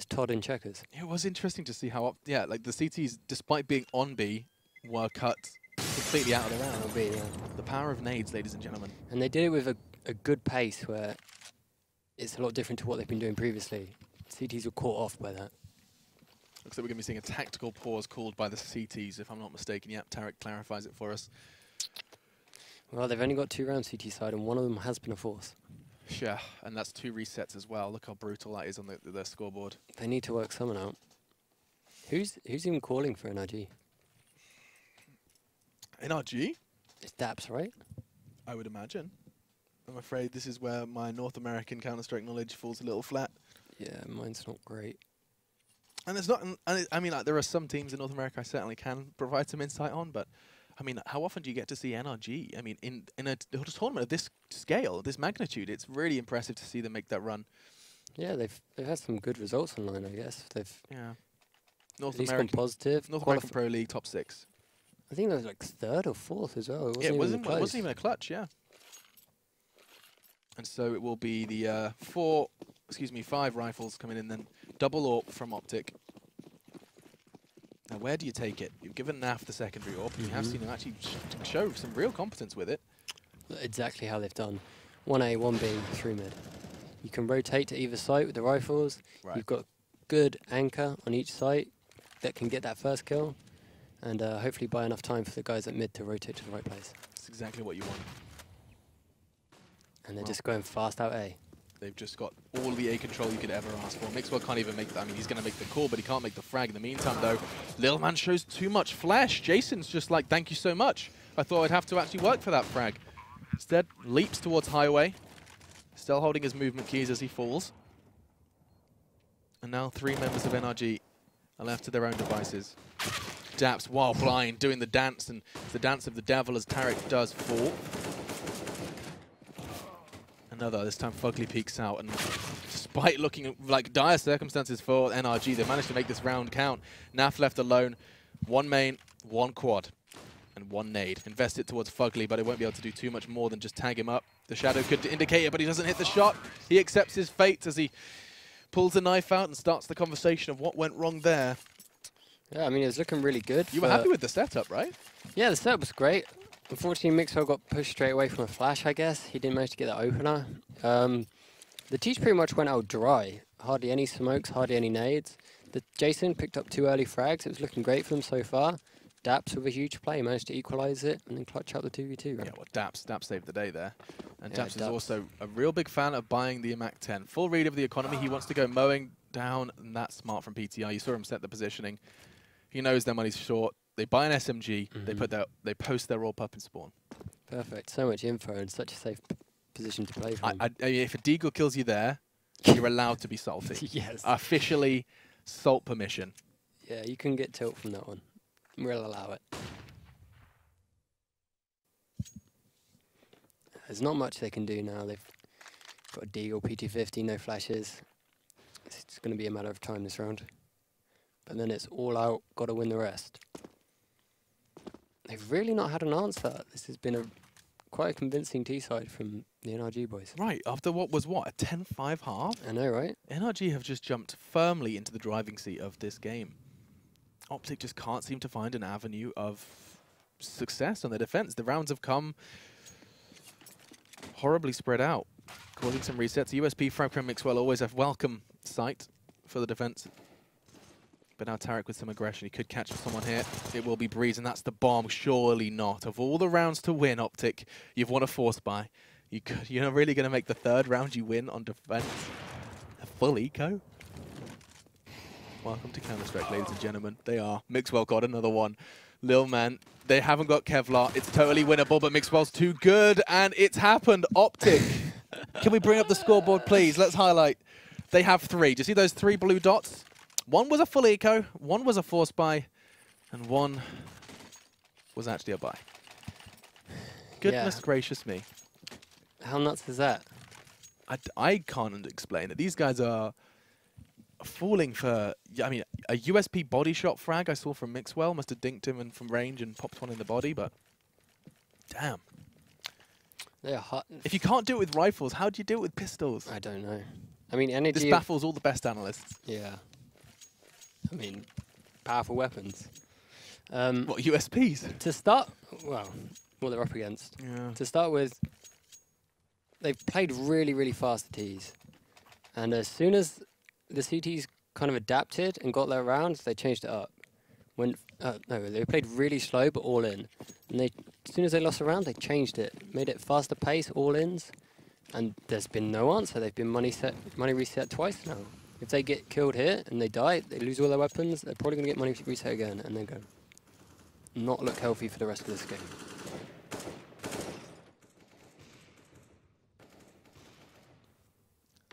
Todd in checkers. It was interesting to see how, like the CTs, despite being on B, were cut completely out of the round. B, yeah. The power of nades, ladies and gentlemen. And they did it with a good pace where it's a lot different to what they've been doing previously. CTs were caught off by that. Looks like we're going to be seeing a tactical pause called by the CTs, if I'm not mistaken. Yep, Tarek clarifies it for us. Well, they've only got 2 rounds CT side, and one of them has been a force. Yeah, and that's 2 resets as well. Look how brutal that is on the scoreboard. They need to work someone out. Who's even calling for NRG? NRG? It's Daps, right? I would imagine. I'm afraid this is where my North American Counter-Strike knowledge falls a little flat. Yeah, mine's not great. And it's not. I mean, like, there are some teams in North America I certainly can provide some insight on, but I mean, how often do you get to see NRG? I mean, in a tournament of this scale, this magnitude, it's really impressive to see them make that run. Yeah, they've had some good results online, I guess. They've North at least American gone positive. North American Pro League top 6. I think they was like 3rd or 4th as well. It wasn't even a clutch, yeah. And so it will be the 5 rifles coming in, then double AWP from OpTic. Now, where do you take it? You've given Naf the secondary AWP, and you have seen him actually show some real competence with it. Exactly how they've done. 1A, 1B, 3 mid. You can rotate to either site with the rifles. Right. You've got good anchor on each site that can get that first kill, and hopefully buy enough time for the guys at mid to rotate to the right place. That's exactly what you want. And they're just going fast out A. They've just got all the A control you could ever ask for. Mixwell can't even make that. I mean, he's going to make the call, but he can't make the frag. In the meantime, though, Lil Man shows too much flesh. Jason's just like, thank you so much. I thought I'd have to actually work for that frag. Instead, leaps towards Highway, still holding his movement keys as he falls. And now 3 members of NRG are left to their own devices. Daps, while blind, doing the dance, and it's the dance of the devil as Tarek does fall. Another, this time Fugly peeks out, and despite looking like dire circumstances for NRG, they managed to make this round count. Naf left alone, 1 main, 1 quad, and 1 nade. Invest it towards Fugly, but it won't be able to do too much more than just tag him up. The shadow could indicate it, but he doesn't hit the shot. He accepts his fate as he pulls the knife out and starts the conversation of what went wrong there. Yeah, I mean, it was looking really good. You were happy with the setup, right? Yeah, the setup was great. Unfortunately, Mixwell got pushed straight away from a flash, I guess. He didn't manage to get that opener. The teach pretty much went out dry. Hardly any smokes, hardly any nades. Jason picked up 2 early frags. It was looking great for them so far. Daps with a huge play, managed to equalize it and then clutch out the 2v2. Right? Yeah, well, Daps saved the day there. And Yeah, Daps is also a real big fan of buying the Mac 10. Full read of the economy. He wants to go mowing down, and that's smart from PTI. You saw him set the positioning. He knows their money's short. They buy an SMG. They post their AWP up in spawn. Perfect. So much info and such a safe position to play from. If a deagle kills you there, you're allowed to be salty. Yes. Officially, salt permission. Yeah, you can get tilt from that one. We'll allow it. There's not much they can do now. They've got a deagle, PT50, no flashes. It's going to be a matter of time this round. But then it's all out, got to win the rest. they've really not had an answer. This has been quite a convincing T-side from the NRG boys. Right, after what was a 10-5 half? I know, right? NRG have just jumped firmly into the driving seat of this game. OpTic just can't seem to find an avenue of success on their defense. The rounds have come horribly spread out, causing some resets. USP, Franco, and Mixwell always a welcome sight for the defense. But now Tarek with some aggression. He could catch someone here. It will be Breeze, and that's the bomb. Surely not. Of all the rounds to win, OpTic, you've won a force buy. You're not really going to make the third round you win on defense. A full eco? Welcome to Counter-Strike, ladies and gentlemen. They are. Mixwell got another one. Lil Man, they haven't got Kevlar. It's totally winnable, but Mixwell's too good, and it's happened. OpTic. Can we bring up the scoreboard, please? Let's highlight. They have 3. Do you see those 3 blue dots? One was a full eco, one was a force buy, and one was actually a buy. Goodness gracious me. How nuts is that? I can't explain it. These guys are falling for, I mean, a USP body shot frag I saw from Mixwell. Must have dinked him and from range and popped one in the body, but damn. They're hot. If you can't do it with rifles, how do you do it with pistols? I don't know. I mean, NRG... This baffles all the best analysts. Yeah. I mean, powerful weapons. What, USPs? To start, well, what they're up against. Yeah. To start with, they've played really, really fast Ts. And as soon as the CTs kind of adapted and got their rounds, they changed it up. No, they played really slow, but all in. And as soon as they lost a round, they changed it, made it faster pace, all ins. And there's been no answer. They've been money reset twice now. If they get killed here and they die, they lose all their weapons, they're probably going to get money reset again and then go. Not look healthy for the rest of this game.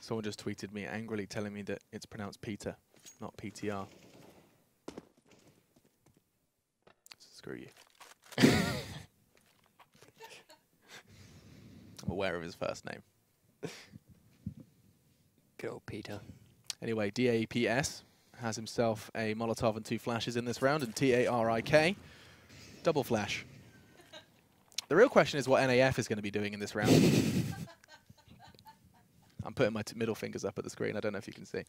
Someone just tweeted me angrily telling me that it's pronounced Peter, not PTR. Screw you. I'm aware of his first name. Good old Peter. Anyway, DAPS has himself a Molotov and 2 flashes in this round, and TARIK, double flash. The real question is what NAF is going to be doing in this round. I'm putting my middle fingers up at the screen. I don't know if you can see.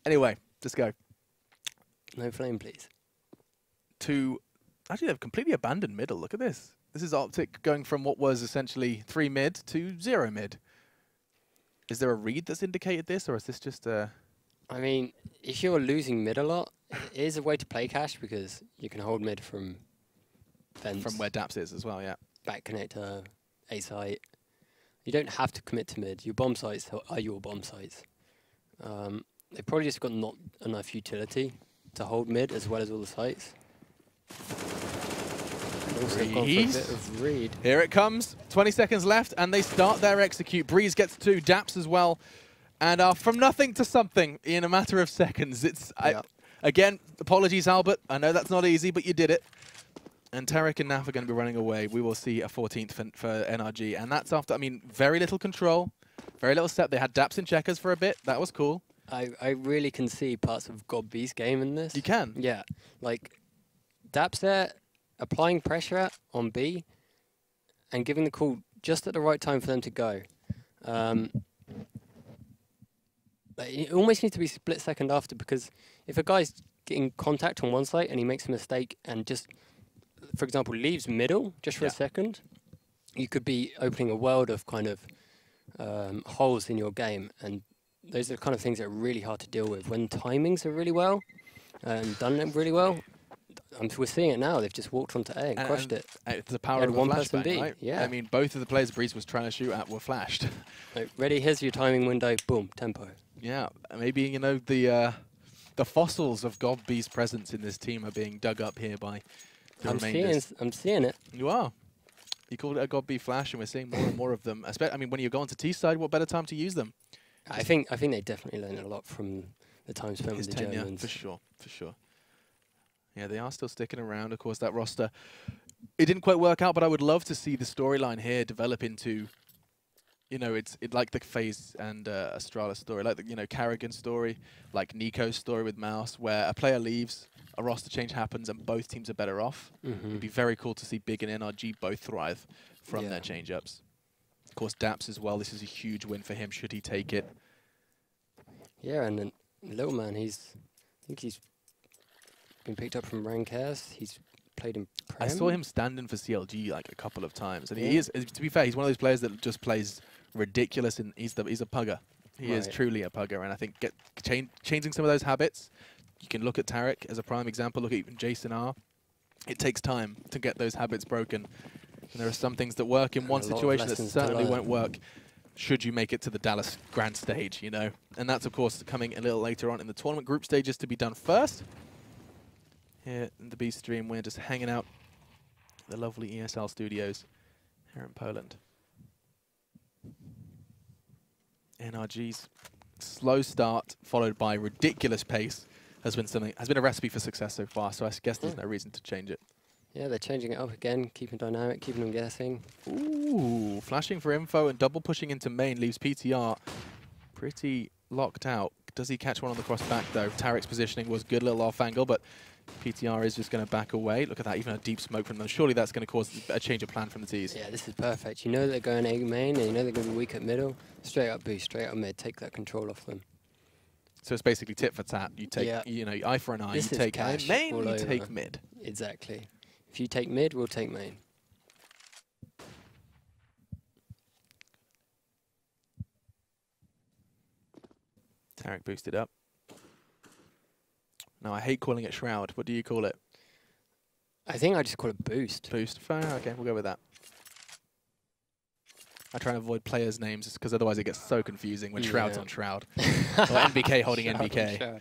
Anyway, just go. No flame, please. Actually, they've completely abandoned middle. Look at this. This is OpTic going from what was essentially 3 mid to 0 mid. Is there a read that's indicated this, or is this just a... I mean, if you're losing mid a lot, it is a way to play cash because you can hold mid from fence. From where Daps is as well, yeah. Back connector, A site. You don't have to commit to mid. Your bomb sites are your bomb sites. They've probably just got not enough utility to hold mid as well as all the sites. Also gone for a bit of read. Here it comes. 20 seconds left, and they start their execute. Breeze gets 2, Daps as well. And from nothing to something in a matter of seconds. It's again, apologies, Albert. I know that's not easy, but you did it. And Tarek and Naf are going to be running away. We will see a 14th for NRG. And that's after, I mean, very little control, very little step. They had Daps in checkers for a bit. That was cool. I really can see parts of GodB's game in this. You can? Yeah. Like, Daps there, applying pressure on B and giving the call just at the right time for them to go. It almost needs to be split second after, because if a guy's getting contact on one side and he makes a mistake and just, for example, leaves middle just for a second, you could be opening a world of kind of holes in your game. And those are the kind of things that are really hard to deal with. When timings are really well and done them really well, we're seeing it now. They've just walked onto A and crushed it. It's the power of one a person flashbang, B. right? Yeah. I mean, both of the players Breeze was trying to shoot at were flashed. Like, ready, here's your timing window, boom, tempo. Yeah, maybe, you know, the fossils of GodB's presence in this team are being dug up here by the remainders. I'm seeing it. You are. You called it a GodB flash, and we're seeing more and more of them. I mean, when you go onto T side, what better time to use them? I think they definitely learned a lot from the time spent with the Germans. For sure, for sure. Yeah, they are still sticking around. Of course, that roster, it didn't quite work out, but I would love to see the storyline here develop into you know, it's like the FaZe and Astralis story, like the, you know, Carrigan story, like Nico's story with Mouse, where a player leaves, a roster change happens, and both teams are better off. It'd be very cool to see Big and NRG both thrive from their change-ups. Of course, Daps as well. This is a huge win for him, should he take it. Yeah, and then Little Man, I think he's been picked up from Rankers. He's played in Prem. I saw him standing for CLG like a couple of times, and he is, to be fair, he's one of those players that just plays ridiculous, and he's a pugger. He is truly a pugger, and I think changing some of those habits, you can look at Tarek as a prime example, look at even Jason R. It takes time to get those habits broken. And there are some things that work in one situation that certainly won't work should you make it to the Dallas Grand Stage, you know. And that's, of course, coming a little later on in the tournament. Group stages to be done first. Here in the B stream, we're just hanging out at the lovely ESL studios here in Poland. NRG's slow start followed by ridiculous pace has been a recipe for success so far, so I guess there's no reason to change it. Yeah, they're changing it up again, keeping dynamic, keeping them guessing. Ooh, flashing for info and double pushing into main leaves PTR pretty locked out. Does he catch one on the cross back though? Tarek's positioning was good, little off angle, but PTR is just going to back away. Look at that, even a deep smoke from them. Surely that's going to cause a change of plan from the T's. Yeah, this is perfect. You know they're going A main, and you know they're going to be weak at middle. Straight up B, straight up mid. Take that control off them. So it's basically tit for tat. You take, you know, eye for an eye. This you take main, you take mid. Exactly. If you take mid, we'll take main. Tarek boosted up. No, I hate calling it Shroud. What do you call it? I think I just call it Boost. Boost. Fine. Okay, we'll go with that. I try and avoid players' names because otherwise it gets so confusing when Shroud's on Shroud. Or NBK holding NBK.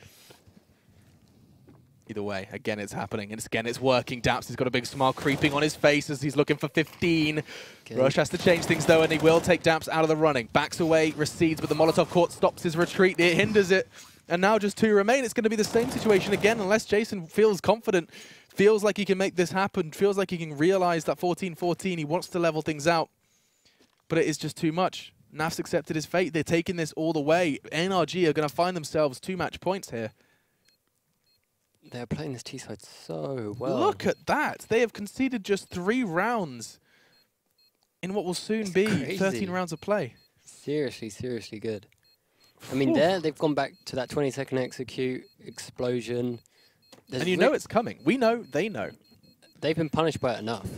Either way, again, it's happening. And again, it's working. Daps has got a big smile creeping on his face as he's looking for 15. Okay. Rush has to change things, though, and he will take Daps out of the running. Backs away, recedes, but the Molotov court stops his retreat. It hinders it. And now just 2 remain. It's going to be the same situation again, unless Jason feels confident, feels like he can make this happen, feels like he can realize that 14-14. He wants to level things out. But it is just too much. Naf's accepted his fate. They're taking this all the way. NRG are going to find themselves 2 match points here. They're playing this T-side so well. Look at that. They have conceded just 3 rounds in what will soon be 13 rounds of play. Seriously, seriously good. I mean, they've gone back to that 20-second execute, explosion. And you know it's coming. We know, they know. They've been punished by it enough.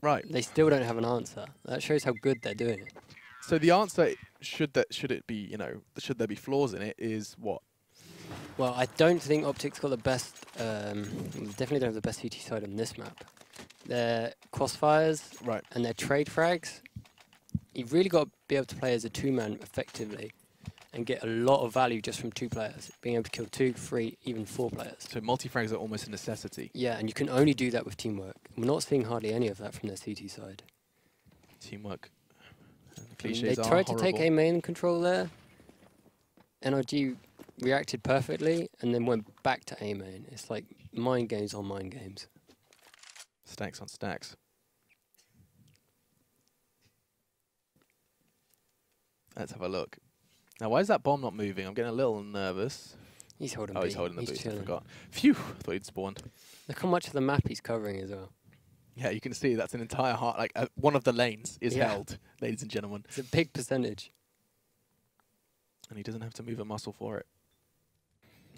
Right. They still don't have an answer. That shows how good they're doing it. So the answer, should it be, you know, should there be flaws in it, is what? Well, I don't think OpTic's got the best, definitely don't have the best CT side on this map. Their crossfires and their trade frags, you've really got to be able to play as a 2-man effectively and get a lot of value just from 2 players, being able to kill 2, 3, even 4 players. So multi-frags are almost a necessity. Yeah, and you can only do that with teamwork. We're not seeing hardly any of that from their CT side. Teamwork. They tried to take A main control there. NRG reacted perfectly and then went back to A main. It's like mind games on mind games. Stacks on stacks. Let's have a look. Now, why is that bomb not moving? I'm getting a little nervous. He's holding he's holding the boost. I forgot. Phew! I thought he'd spawned. Look how much of the map he's covering as well. Yeah, you can see that's an entire heart. Like one of the lanes is held, ladies and gentlemen. It's a big percentage. And he doesn't have to move a muscle for it.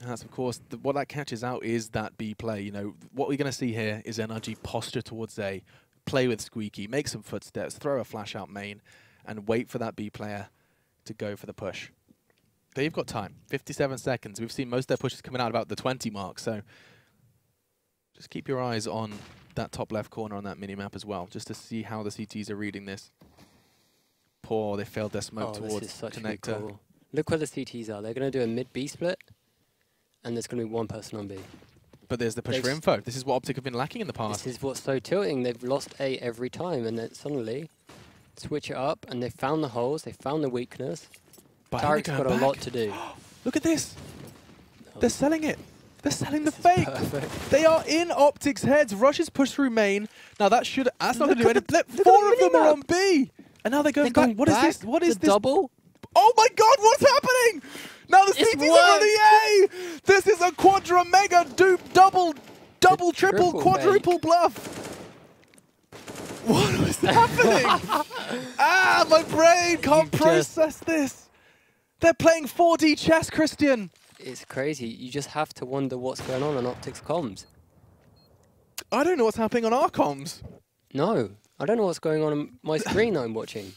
And that's, of course, what that catches out is that B play. You know, what we're going to see here is NRG posture towards A, play with Squeaky, make some footsteps, throw a flash out main, and wait for that B player to go for the push. They've got time, 57 seconds. We've seen most of their pushes coming out about the 20 mark, so just keep your eyes on that top left corner on that mini-map as well, just to see how the CTs are reading this. Poor, they failed their smoke towards connector. Look where the CTs are. They're going to do a mid-B split, and there's going to be 1 person on B. But there's the push for info. This is what OpTic have been lacking in the past. This is what's so tilting. They've lost A every time, and then suddenly switch it up, and they found the holes, they found the weakness. Tarek's got a lot to do. Look at this. They're selling it. They're selling the fake. Perfect. They are in OpTic's heads. Rush is pushed through main. Now that's not going to do anything. 4 of them are on B. And now they're going back. What is this? What is this? Double? Oh my God, what's happening? Now the CT's on the A! This is a quadra mega dupe double, triple, quadruple bluff. What was happening? My brain can't process this. They're playing 4D chess, Christian. It's crazy. You just have to wonder what's going on OpTic's comms. I don't know what's happening on our comms. No, I don't know what's going on my screen that I'm watching.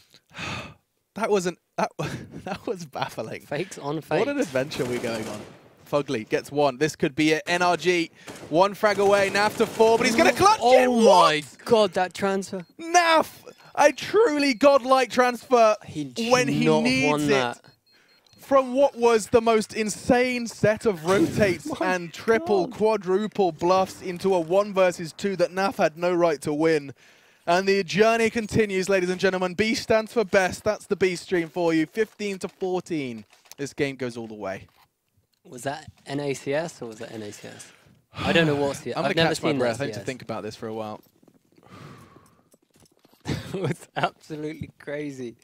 That was baffling. Fakes on fakes. What an adventure we're going on. Fugly gets one. This could be it. NRG, one frag away. Naf to 4, but he's going to clutch it. Oh my God, that transfer. Naf, a truly godlike transfer when he not needs won it. That. From what was the most insane set of rotates and triple, quadruple bluffs into a 1 versus 2 that Naf had no right to win. And the journey continues, ladies and gentlemen. B stands for best. That's the B stream for you. 15-14. This game goes all the way. Was that NACS or was that NACS? I don't know what's the. I'm going to catch my breath. I need to think about this for a while. It was absolutely crazy.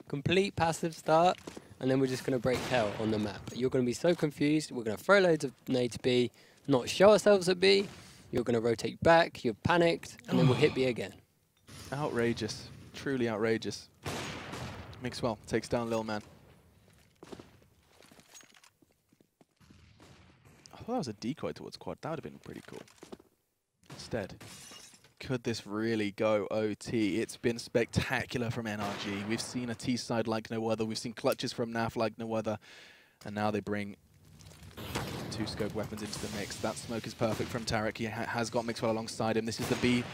Complete passive start, and then we're just going to break hell on the map. You're going to be so confused. We're going to throw loads of nades to B, not show ourselves at B. You're going to rotate back. You're panicked, and then we'll hit B again. Outrageous. Truly outrageous. Mixwell takes down Lil Man. I thought that was a decoy towards quad. That would have been pretty cool. Instead, could this really go OT? It's been spectacular from NRG. We've seen a T-side like no other. We've seen clutches from NAF like no other. And now they bring 2 scope weapons into the mix. That smoke is perfect from Tarek. He has got Mixwell alongside him. This is the B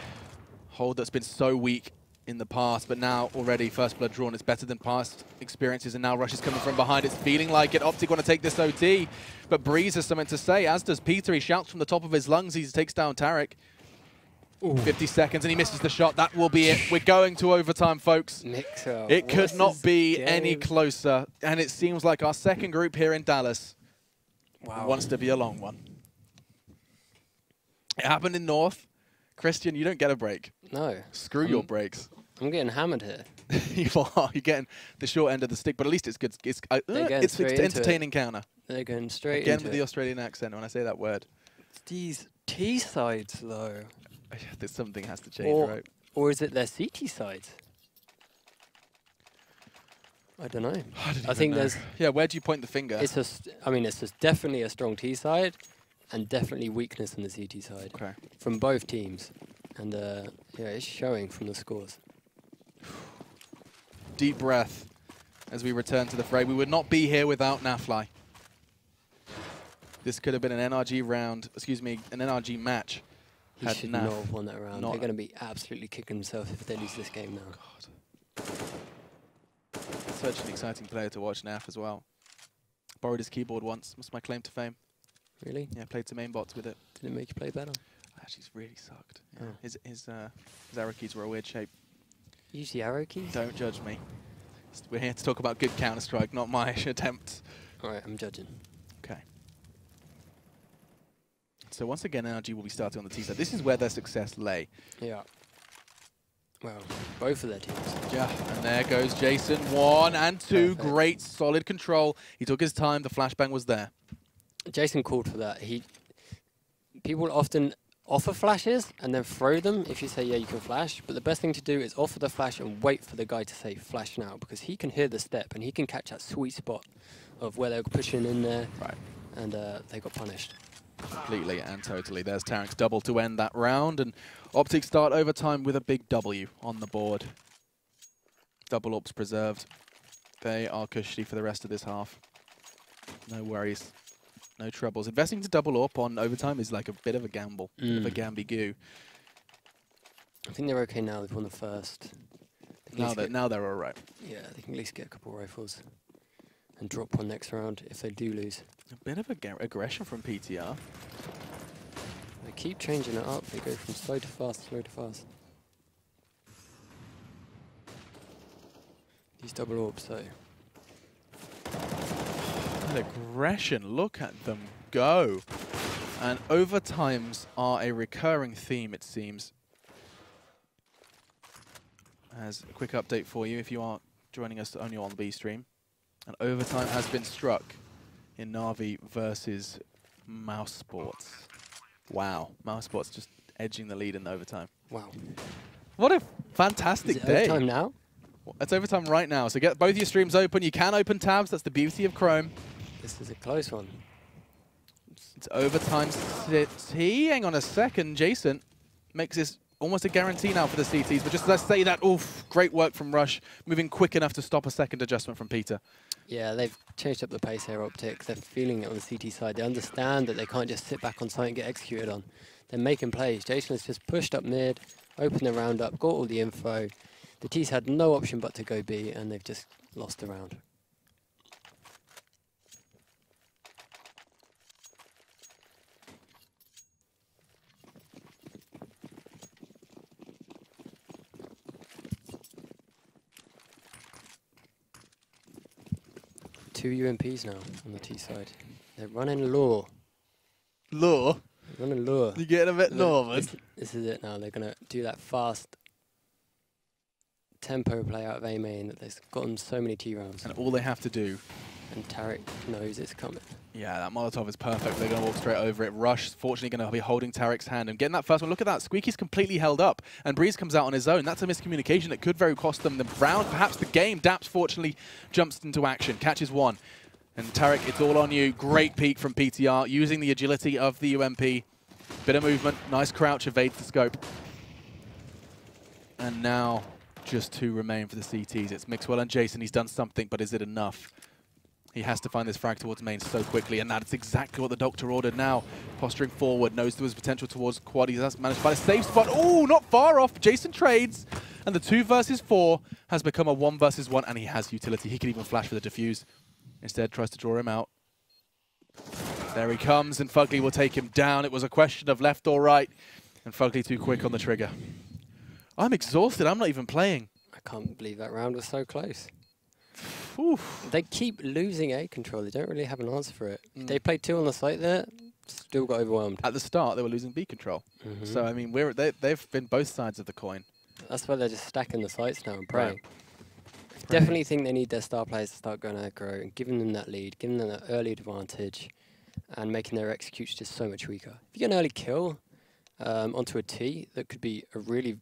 hold that's been so weak in the past, but now already first blood drawn. It's better than past experiences, and now Rush is coming from behind. It's feeling like it. OpTic want to take this OT, but Breeze has something to say, as does Peter. He shouts from the top of his lungs. He takes down Tarek. Ooh. 50 seconds, and he misses the shot. That will be it. We're going to overtime, folks. It could not be any closer, and it seems like our second group here in Dallas wants to be a long one. It happened in North. Christian, you don't get a break. No. Screw your breaks. I'm getting hammered here. You are. You're getting the short end of the stick, but at least it's good. It's entertaining counter. They're going straight again into with the Australian accent when I say that word. It's these T-sides, though. There's something has to change, right? Or is it their CT sides? I don't know. I think there's... Yeah, where do you point the finger? I mean, it's just definitely a strong T side. And definitely weakness in the CT side from both teams. And yeah, it's showing from the scores. Deep breath as we return to the fray. We would not be here without Nafly. This could have been an NRG round, excuse me, an NRG match. He should not have won that round. They're going to be absolutely kicking themselves if they lose this game now. God. Such an exciting player to watch, Naf, as well. Borrowed his keyboard once. That's my claim to fame. Really? Yeah, played some mainbots with it. Did it make you play better? Actually, it's really sucked. Yeah. His arrow keys were a weird shape. Use the arrow keys? Don't judge me. We're here to talk about good Counter-Strike, not my attempts. Alright, I'm judging. Okay. So once again, NRG will be starting on the T side. This is where their success lay. Yeah. Well, both of their teams. Yeah, and there goes Jason. 1 and 2. Perfect. Great, solid control. He took his time. The flashbang was there. Jason called for that. People often offer flashes and then throw them if you say, yeah, you can flash. But the best thing to do is offer the flash and wait for the guy to say flash now, because he can hear the step and he can catch that sweet spot of where they were pushing in there. Right. And they got punished. Completely and totally. There's Tarek's double to end that round, and OpTic start overtime with a big W on the board. Double ops preserved. They are cushy for the rest of this half. No worries. No troubles. Investing to double up on overtime is like a bit of a gamble, bit of a gamby-goo. I think they're okay now. They've won the first. Now they're all right. Yeah, they can at least get a couple of rifles and drop one next round if they do lose. A bit of aggression from PTR. They keep changing it up. They go from slow to fast, slow to fast. These double orbs, though. Aggression, look at them go. And overtimes are a recurring theme, it seems. As a quick update for you, if you are joining us only on the B stream, an overtime has been struck in Na'Vi versus Mouse Sports. Wow, Mouse Sports just edging the lead in the overtime. Wow. What a fantastic day. Overtime now? It's overtime right now, so get both your streams open. You can open tabs, that's the beauty of Chrome. This is a close one. It's overtime City. Hang on a second, Jason makes this almost a guarantee now for the CTs, but just as I say that, oof, great work from Rush, moving quick enough to stop a second adjustment from Peter. Yeah, they've changed up the pace here, OpTic. They're feeling it on the CT side. They understand that they can't just sit back on site and get executed on. They're making plays. Jason has just pushed up mid, opened the round up, got all the info. The T's had no option but to go B, and they've just lost the round. Two UMPs now on the T side. They're running law. Law? They're running law. You're getting a bit northern. This is it now. They're going to do that fast tempo play out of A main that they've gotten so many T rounds. And all they have to do. And Tarek knows it's coming. Yeah, that Molotov is perfect. They're going to walk straight over it. Rush, fortunately, going to be holding Tarek's hand and getting that first one. Look at that. Squeaky's completely held up, and Breeze comes out on his own. That's a miscommunication that could very cost them the round, perhaps the game. Daps, fortunately, jumps into action, catches one. And Tarek, it's all on you. Great peek from PTR, using the agility of the UMP. Bit of movement, nice crouch, evades the scope. And now, just two remain for the CTs. It's Mixwell and Jason. He's done something, but is it enough? He has to find this frag towards main so quickly, and that's exactly what the Doctor ordered now. Posturing forward, knows there was potential towards quad. He has managed to find a safe spot. Oh, not far off. Jason trades, and the 2 versus 4 has become a 1 versus 1, and he has utility. He can even flash for the defuse. Instead, tries to draw him out. There he comes, and Fugly will take him down. It was a question of left or right, and Fugly too quick on the trigger. I'm exhausted. I'm not even playing. I can't believe that round was so close. Oof. They keep losing A control. They don't really have an answer for it. They played 2 on the site there, still got overwhelmed. At the start, they were losing B control. So, I mean, they've been both sides of the coin. That's why they're just stacking the sites now and praying. Right. Definitely think they need their star players to start going aggro and giving them that lead, giving them that early advantage, and making their execution just so much weaker. If you get an early kill onto a T, that could be a really...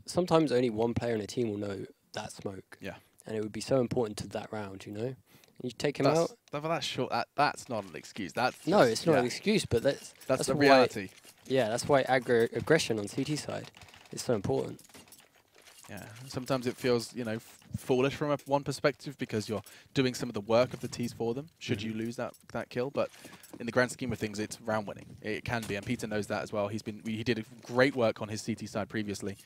Sometimes only one player in a team will know that smoke. Yeah. And it would be so important to that round, you know? And you take him out. That's not an excuse. No, it's not an excuse, but that's the reality. Yeah, that's why aggression on CT side is so important. Yeah, sometimes it feels, you know, foolish from one perspective because you're doing some of the work of the T's for them, should you lose that kill. But in the grand scheme of things, it's round winning. It can be, and Peter knows that as well. He did great work on his CT side previously.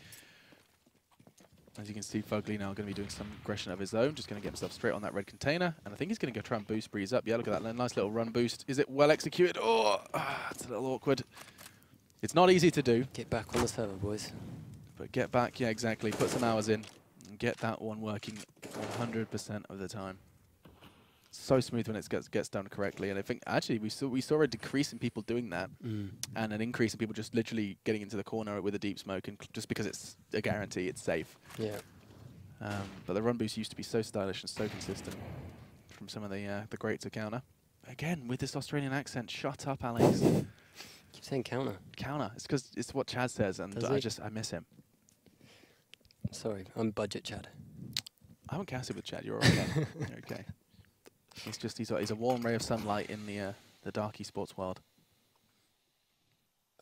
As you can see, Fugly now going to be doing some aggression of his own, just going to get himself straight on that red container. And I think he's going to go try and boost Breeze up. Yeah, look at that nice little run boost. Is it well executed? Oh, it's a little awkward. It's not easy to do. Get back on the server, boys. But get back, yeah, exactly. Put some hours in and get that one working 100% of the time. So smooth when it gets done correctly. And I think, actually, we saw a decrease in people doing that and an increase in people just literally getting into the corner with a deep smoke, and just because it's a guarantee, it's safe. Yeah. But the run boost used to be so stylish and so consistent from some of the greats to counter. Again, with this Australian accent, shut up, Alex. Keep saying counter. Counter. It's because it's what Chad says, and I miss him. Sorry, I'm budget Chad. I haven't casted with Chad. You're okay. You're okay. It's just he's a warm ray of sunlight in the dark esports world.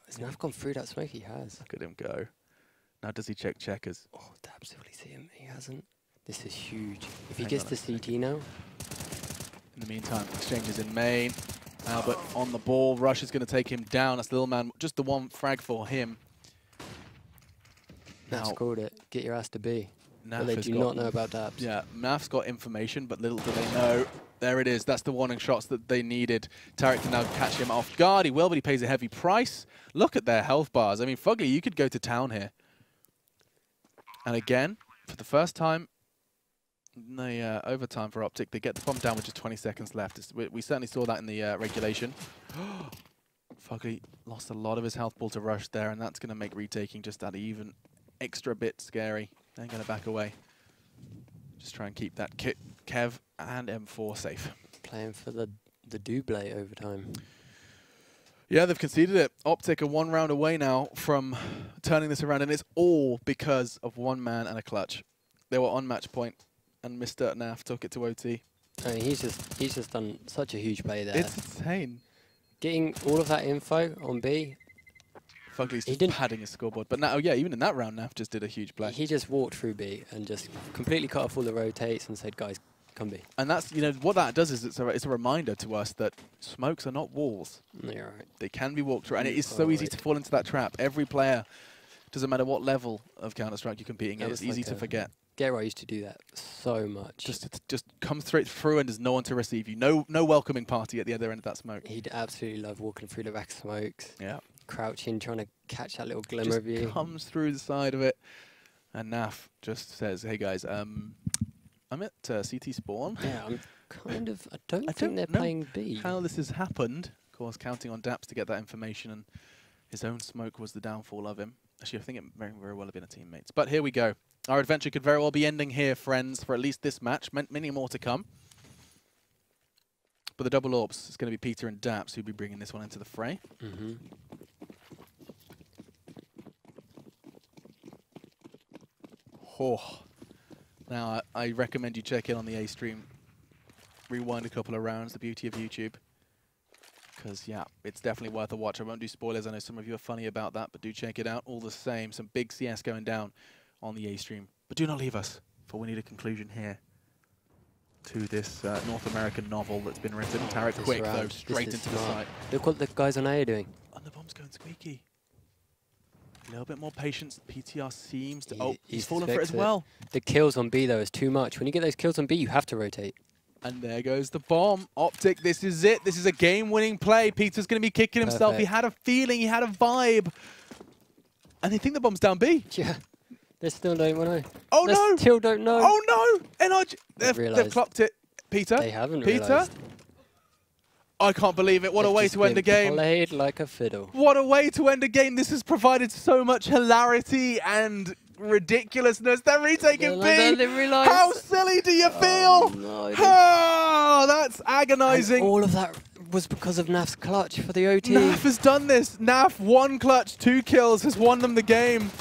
Has Nav gone through that smoke? He has. Look at him go. Now does he check checkers? Oh, Dabs, will he see him? He hasn't. This is huge. If he gets the CT now. In the meantime, exchanges in main. Albert on the ball. Rush is going to take him down. That's Little Man. Just the one frag for him. Naf's called it. Get your ass to B. But they do not know about Dabs. Yeah, Naf's got information, but little do they know. There it is. That's the warning shots that they needed. Tarek can now catch him off guard. He will, but he pays a heavy price. Look at their health bars. I mean, Fugly, you could go to town here. And again, for the first time in the overtime for OpTic, they get the bomb down with just 20 seconds left. We certainly saw that in the regulation. Fugly lost a lot of his health pool to Rush there, and that's going to make retaking just that even extra bit scary. They're going to back away. Just try and keep that Kev and M4 safe. Playing for the double overtime. Yeah, they've conceded it. OpTic are 1 round away now from turning this around, and it's all because of one man and a clutch. They were on match point, and Mr. Naf took it to OT. I mean, he's just done such a huge play there. It's insane. Getting all of that info on B. Fugly's just padding his scoreboard. But now, yeah, even in that round, Naf just did a huge play. He just walked through B and just completely cut off all the rotates and said, guys, come B. And that's, you know, what that does is it's a reminder to us that smokes are not walls. Yeah, right. They can be walked through, and it is so easy to fall into that trap. Every player, doesn't matter what level of Counter-Strike you're competing at, it's easy to forget. Gero used to do that so much. Just come straight through, and there's no one to receive you. No welcoming party at the other end of that smoke. He'd absolutely love walking through the back of smokes. Yeah. Crouching, trying to catch that little glimmer of you. Comes through the side of it, and Naf just says, "Hey guys, I'm at CT spawn." Yeah, I'm kind of. I don't think they're playing B. How this has happened? Of course, counting on Daps to get that information, and his own smoke was the downfall of him. Actually, I think it may very well have been a teammate's. But here we go. Our adventure could very well be ending here, friends, for at least this match. Many more to come. But the double orbs, it's going to be Peter and Daps who'll be bringing this one into the fray. Mm-hmm. Oh. Now, I recommend you check in on the A stream. Rewind a couple of rounds, the beauty of YouTube. Because, yeah, it's definitely worth a watch. I won't do spoilers. I know some of you are funny about that, but do check it out. All the same, some big CS going down on the A stream. But do not leave us, for we need a conclusion here to this North American novel that's been written. Tarek quick, though, straight into the site. Look what the guys on A are doing. And the bomb's going squeaky. A little bit more patience. PTR seems to... Oh, he's fallen for it as well. The kills on B, though, is too much. When you get those kills on B, you have to rotate. And there goes the bomb. OpTic, this is it. This is a game-winning play. Peter's going to be kicking himself. He had a feeling. He had a vibe. And they think the bomb's down B. Yeah. They still don't know. Oh, no. They still don't know. Oh, no. NRG. They've clocked it. Peter. They haven't Peter. realized. I can't believe it. What a way to end a game. Played like a fiddle. What a way to end a game. This has provided so much hilarity and ridiculousness. They're retaking B. How silly do you feel? No, oh, that's agonizing. And all of that was because of Naf's clutch for the OT. Naf has done this. Naf, 1 clutch, 2 kills, has won them the game.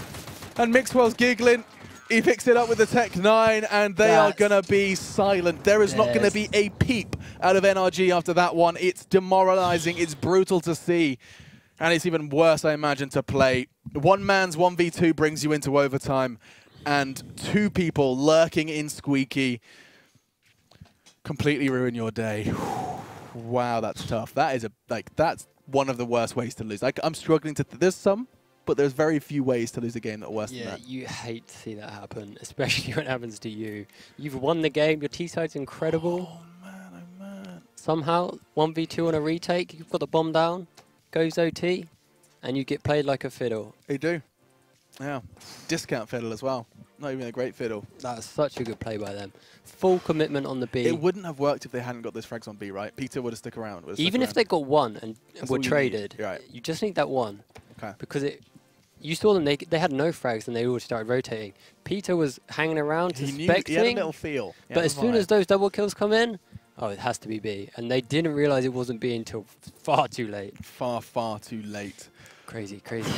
And Mixwell's giggling. He picks it up with the Tech 9, and they are going to be silent. There is not going to be a peep out of NRG after that one. It's demoralizing. It's brutal to see. And it's even worse, I imagine, to play. One man's 1v2 brings you into overtime, and 2 people lurking in squeaky completely ruin your day. Wow, that's tough. That is that's one of the worst ways to lose. I'm struggling to... There's some, but there's very few ways to lose a game that are worse than that. Yeah, you hate to see that happen, especially when it happens to you. You've won the game, your T-side's incredible. Oh, man, oh, man. Somehow, 1v2 on a retake, you've got the bomb down, goes OT, and you get played like a fiddle. They do. Yeah. Discount fiddle as well. Not even a great fiddle. That's such a good play by them. Full commitment on the B. It wouldn't have worked if they hadn't got those frags on B, right? Peter would have stuck around. Even if they got 1 and were traded, you just need that 1. Okay. Because you saw them, they had no frags and they all started rotating. Peter was hanging around, suspecting. He had a little feel. But as soon as those double kills come in, oh, it has to be B. And they didn't realize it wasn't B until far too late. Far, far too late. Crazy, crazy.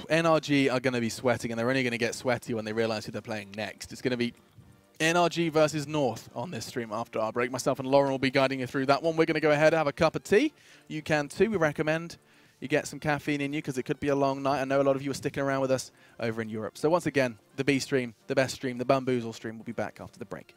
NRG are going to be sweating, and they're only going to get sweaty when they realize who they're playing next. It's going to be NRG versus North on this stream after our break. Myself and Lauren will be guiding you through that one. We're going to go ahead and have a cup of tea. You can too. We recommend you get some caffeine in you because it could be a long night. I know a lot of you are sticking around with us over in Europe. So once again, the B stream, the best stream, the Bamboozle stream will be back after the break.